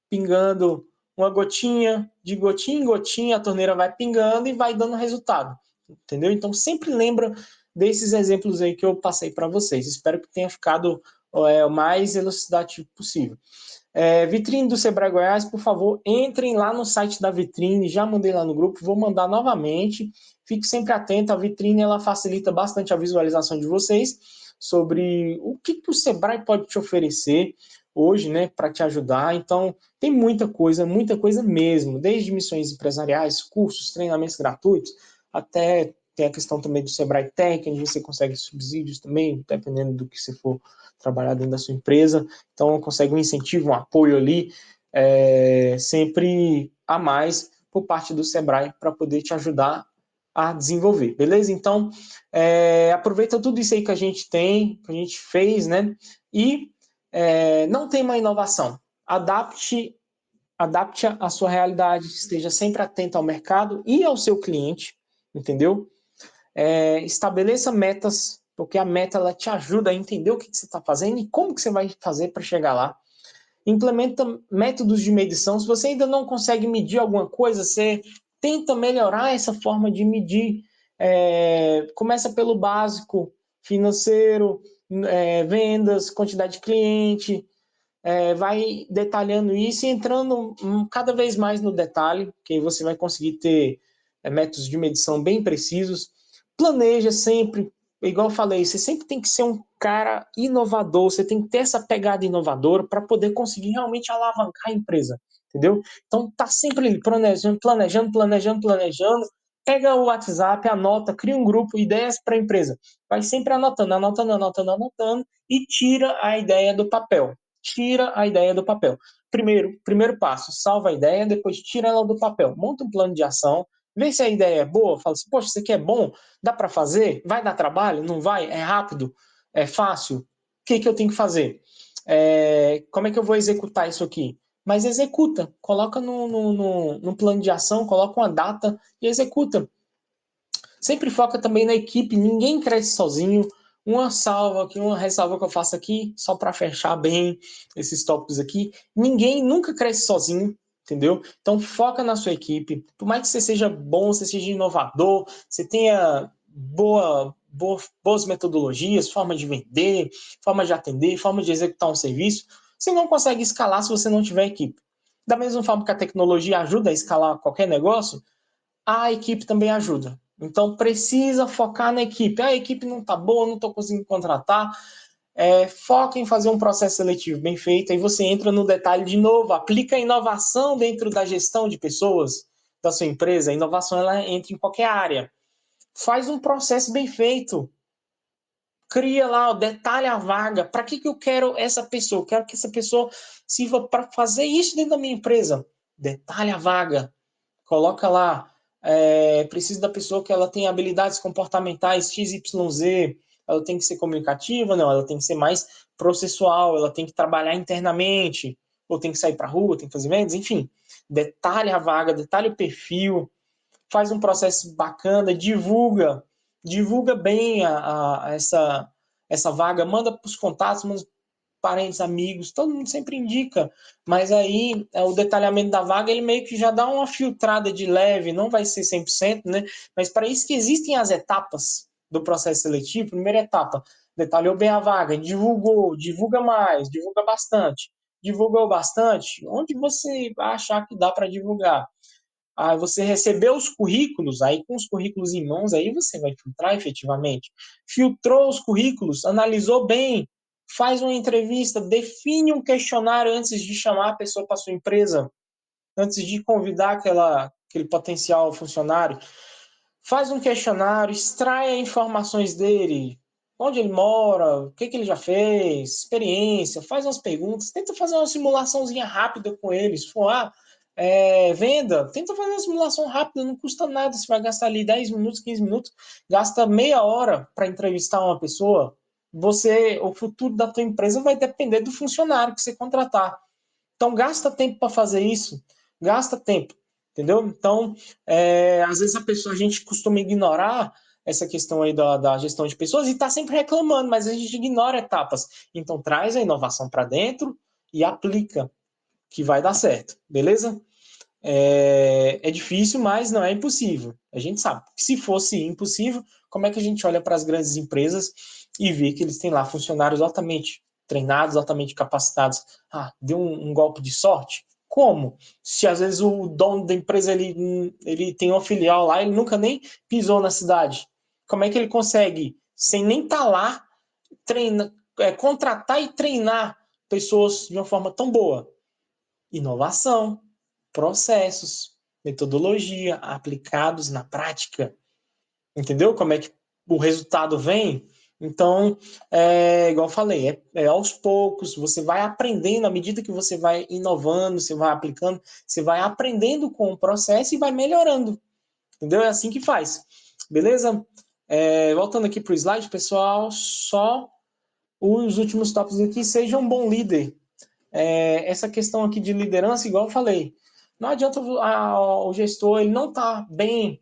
pingando uma gotinha, de gotinha em gotinha, a torneira vai pingando e vai dando resultado, entendeu? Então sempre lembra desses exemplos aí que eu passei para vocês. Espero que tenha ficado o mais elucidativo possível. Vitrine do Sebrae Goiás, por favor, entrem lá no site da vitrine, já mandei lá no grupo, vou mandar novamente. Fique sempre atento, a vitrine ela facilita bastante a visualização de vocês sobre o que o Sebrae pode te oferecer hoje, né, para te ajudar. Então, tem muita coisa mesmo, desde missões empresariais, cursos, treinamentos gratuitos, até tem a questão também do Sebrae Tech, onde você consegue subsídios também, dependendo do que você for trabalhar dentro da sua empresa. Então, consegue um incentivo, um apoio ali, sempre a mais por parte do Sebrae para poder te ajudar a desenvolver, beleza? Então, aproveita tudo isso aí que a gente tem, que a gente fez, né? E não tem uma inovação. Adapte a sua realidade, esteja sempre atento ao mercado e ao seu cliente, entendeu? Estabeleça metas, porque a meta ela te ajuda a entender o que você está fazendo e como que você vai fazer para chegar lá. Implementa métodos de medição. Se você ainda não consegue medir alguma coisa, você tenta melhorar essa forma de medir. Começa pelo básico financeiro, vendas, quantidade de cliente, vai detalhando isso e entrando cada vez mais no detalhe, que aí você vai conseguir ter métodos de medição bem precisos. Planeja sempre, igual eu falei, você sempre tem que ser um cara inovador, você tem que ter essa pegada inovadora para poder conseguir realmente alavancar a empresa, entendeu? Então tá sempre ali, planejando. Pega o WhatsApp, anota, cria um grupo, ideias para a empresa. Vai sempre anotando e tira a ideia do papel. Tira a ideia do papel. Primeiro passo, salva a ideia, depois tira ela do papel. Monta um plano de ação, vê se a ideia é boa, fala assim, poxa, isso aqui é bom, dá para fazer? Vai dar trabalho? Não vai? É rápido? É fácil? O que eu tenho que fazer? Como é que eu vou executar isso aqui? Mas executa, coloca no plano de ação, coloca uma data e executa. Sempre foca também na equipe, ninguém cresce sozinho. Uma ressalva que eu faço aqui, só para fechar bem esses tópicos aqui. Ninguém nunca cresce sozinho, entendeu? Então foca na sua equipe. Por mais que você seja bom, você seja inovador, você tenha boas metodologias, forma de vender, forma de atender, forma de executar um serviço, você não consegue escalar se você não tiver equipe. Da mesma forma que a tecnologia ajuda a escalar qualquer negócio, a equipe também ajuda. Então precisa focar na equipe. A equipe não está boa, não estou conseguindo contratar. Foca em fazer um processo seletivo bem feito. Aí você entra no detalhe de novo, aplica a inovação dentro da gestão de pessoas da sua empresa. A inovação ela entra em qualquer área. Faz um processo bem feito. Cria lá, detalhe a vaga. Para que eu quero essa pessoa? Eu quero que essa pessoa sirva para fazer isso dentro da minha empresa. Detalhe a vaga. Coloca lá, precisa da pessoa que ela tenha habilidades comportamentais XYZ, ela tem que ser comunicativa, não, ela tem que ser mais processual, ela tem que trabalhar internamente, ou tem que sair para a rua, tem que fazer vendas, enfim. Detalhe a vaga, detalhe o perfil, faz um processo bacana, divulga bem essa vaga, manda para os contatos, manda parentes, amigos, todo mundo sempre indica, mas aí o detalhamento da vaga, ele meio que já dá uma filtrada de leve, não vai ser 100%, né? Mas para isso que existem as etapas do processo seletivo. Primeira etapa, detalhou bem a vaga, divulga mais, divulga bastante. Divulgou bastante, onde você achar que dá para divulgar? Aí você recebeu os currículos, aí com os currículos em mãos, aí você vai filtrar efetivamente. Filtrou os currículos, analisou bem, faz uma entrevista, define um questionário antes de chamar a pessoa para sua empresa, antes de convidar aquele potencial funcionário. Faz um questionário, extrai informações dele, onde ele mora, o que ele já fez, experiência, faz umas perguntas, tenta fazer uma simulaçãozinha rápida com ele. Se for, venda, tenta fazer uma simulação rápida, não custa nada, você vai gastar ali 10 minutos, 15 minutos, gasta meia hora para entrevistar uma pessoa, o futuro da tua empresa vai depender do funcionário que você contratar. Então, gasta tempo para fazer isso. Gasta tempo. Entendeu? Então, às vezes a gente costuma ignorar essa questão aí da gestão de pessoas e está sempre reclamando, mas a gente ignora etapas. Então, traz a inovação para dentro e aplica, que vai dar certo. Beleza? É difícil, mas não é impossível. A gente sabe. Se fosse impossível, como é que a gente olha para as grandes empresas e vê que eles têm lá funcionários altamente treinados, altamente capacitados? Deu um golpe de sorte? Como? Se às vezes o dono da empresa ele tem uma filial lá, ele nunca nem pisou na cidade. Como é que ele consegue, sem nem estar lá, contratar e treinar pessoas de uma forma tão boa? Inovação, processos, metodologia aplicados na prática. Entendeu como é que o resultado vem? Então, igual eu falei, aos poucos, você vai aprendendo, à medida que você vai inovando, você vai aplicando, você vai aprendendo com o processo e vai melhorando. Entendeu? É assim que faz. Beleza? Voltando aqui para o slide, pessoal, só os últimos tópicos aqui, seja um bom líder. Essa questão aqui de liderança, igual eu falei, não adianta o gestor, ele não tá bem,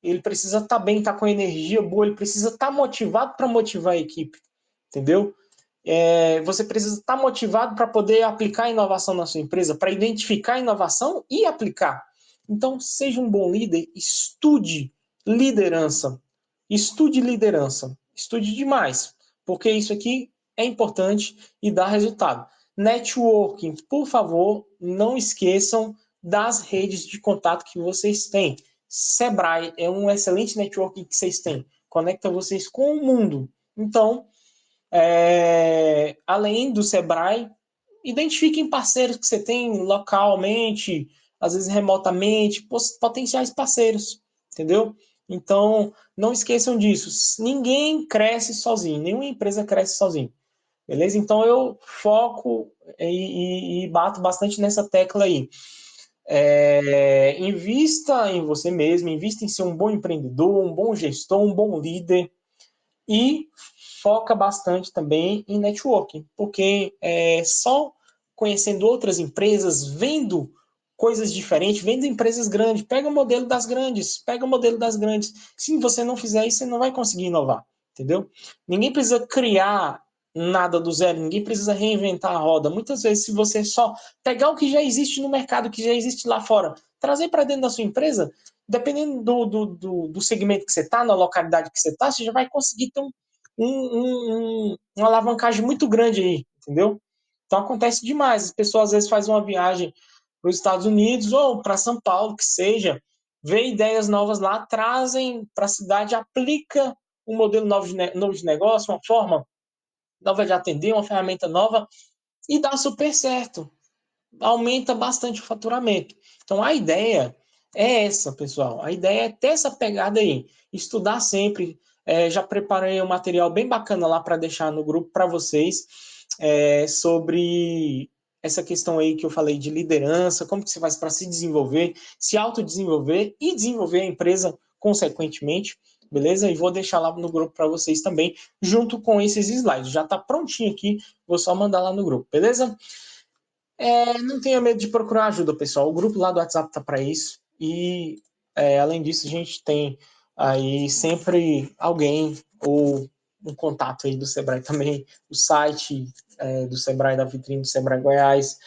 ele precisa estar bem, estar com energia boa, ele precisa estar motivado para motivar a equipe, entendeu? Você precisa estar motivado para poder aplicar a inovação na sua empresa, para identificar a inovação e aplicar. Então, seja um bom líder, estude liderança, estude demais. porque isso aqui é importante e dá resultado. Networking, por favor, não esqueçam das redes de contato que vocês têm. Sebrae é um excelente networking que vocês têm. Conecta vocês com o mundo. Então, além do Sebrae, identifiquem parceiros que você tem localmente, às vezes remotamente, potenciais parceiros, entendeu? Então, não esqueçam disso. Ninguém cresce sozinho, nenhuma empresa cresce sozinho, beleza? Então, eu foco e bato bastante nessa tecla aí. Invista em você mesmo, invista em ser um bom empreendedor, um bom gestor, um bom líder, e foca bastante também em networking, porque só conhecendo outras empresas, vendo coisas diferentes, vendo empresas grandes, pega o modelo das grandes, pega o modelo das grandes. Se você não fizer isso, você não vai conseguir inovar, entendeu? Ninguém precisa criar nada do zero, ninguém precisa reinventar a roda. Muitas vezes, se você só pegar o que já existe no mercado, que já existe lá fora, trazer para dentro da sua empresa, dependendo do segmento que você está, na localidade que você está, você já vai conseguir ter uma alavancagem muito grande aí, entendeu? Então acontece demais. As pessoas às vezes fazem uma viagem para os Estados Unidos ou para São Paulo, que seja, vê ideias novas lá, trazem para a cidade, aplica um modelo novo de negócio, uma forma nova de atender, uma ferramenta nova e dá super certo, aumenta bastante o faturamento. Então a ideia é essa, pessoal. A ideia é ter essa pegada aí, estudar sempre. Já preparei um material bem bacana lá para deixar no grupo para vocês sobre essa questão aí que eu falei de liderança, como que você faz para se desenvolver, se autodesenvolver e desenvolver a empresa consequentemente, beleza? E vou deixar lá no grupo para vocês também, junto com esses slides. Já está prontinho aqui, vou só mandar lá no grupo, beleza? Não tenha medo de procurar ajuda, pessoal. O grupo lá do WhatsApp tá para isso. E, além disso, a gente tem aí sempre alguém ou um contato aí do Sebrae também, o site do Sebrae, da vitrine do Sebrae Goiás.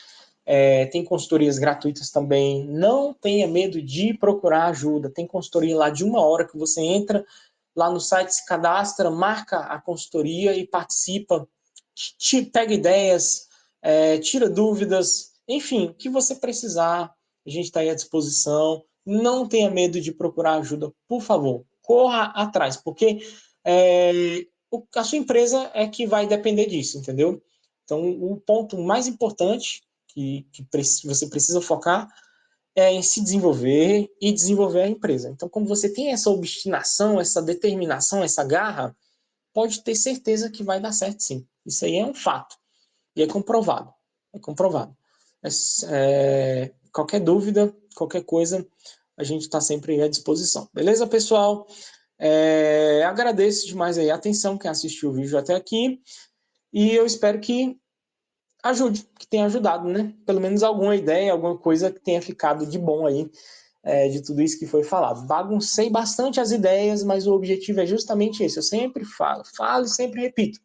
Tem consultorias gratuitas também. Não tenha medo de procurar ajuda. Tem consultoria lá de 1 hora que você entra lá no site, se cadastra, marca a consultoria e participa. Pega ideias, tira dúvidas, enfim, o que você precisar, a gente está aí à disposição. Não tenha medo de procurar ajuda, por favor. Corra atrás, porque a sua empresa é que vai depender disso, entendeu? Então, o ponto mais importante que você precisa focar é em se desenvolver e desenvolver a empresa. Então, como você tem essa obstinação, essa determinação, essa garra, pode ter certeza que vai dar certo sim. Isso aí é um fato. E é comprovado. É comprovado. Qualquer dúvida, qualquer coisa, a gente está sempre à disposição. Beleza, pessoal? Agradeço demais aí a atenção, quem assistiu o vídeo até aqui. E eu espero que ajude, que tenha ajudado, né? Pelo menos alguma ideia, alguma coisa que tenha ficado de bom aí de tudo isso que foi falado. Baguncei bastante as ideias, mas o objetivo é justamente esse. Eu sempre falo e sempre repito.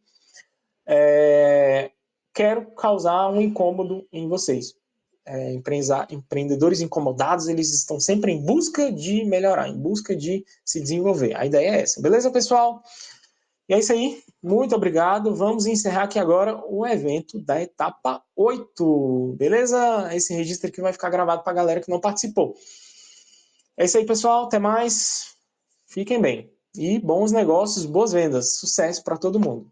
Quero causar um incômodo em vocês. Empreendedores incomodados, eles estão sempre em busca de melhorar, em busca de se desenvolver. A ideia é essa, beleza, pessoal? E é isso aí, muito obrigado. Vamos encerrar aqui agora o evento da etapa 8, beleza? Esse registro aqui vai ficar gravado para a galera que não participou. É isso aí, pessoal, até mais. Fiquem bem. E bons negócios, boas vendas. Sucesso para todo mundo.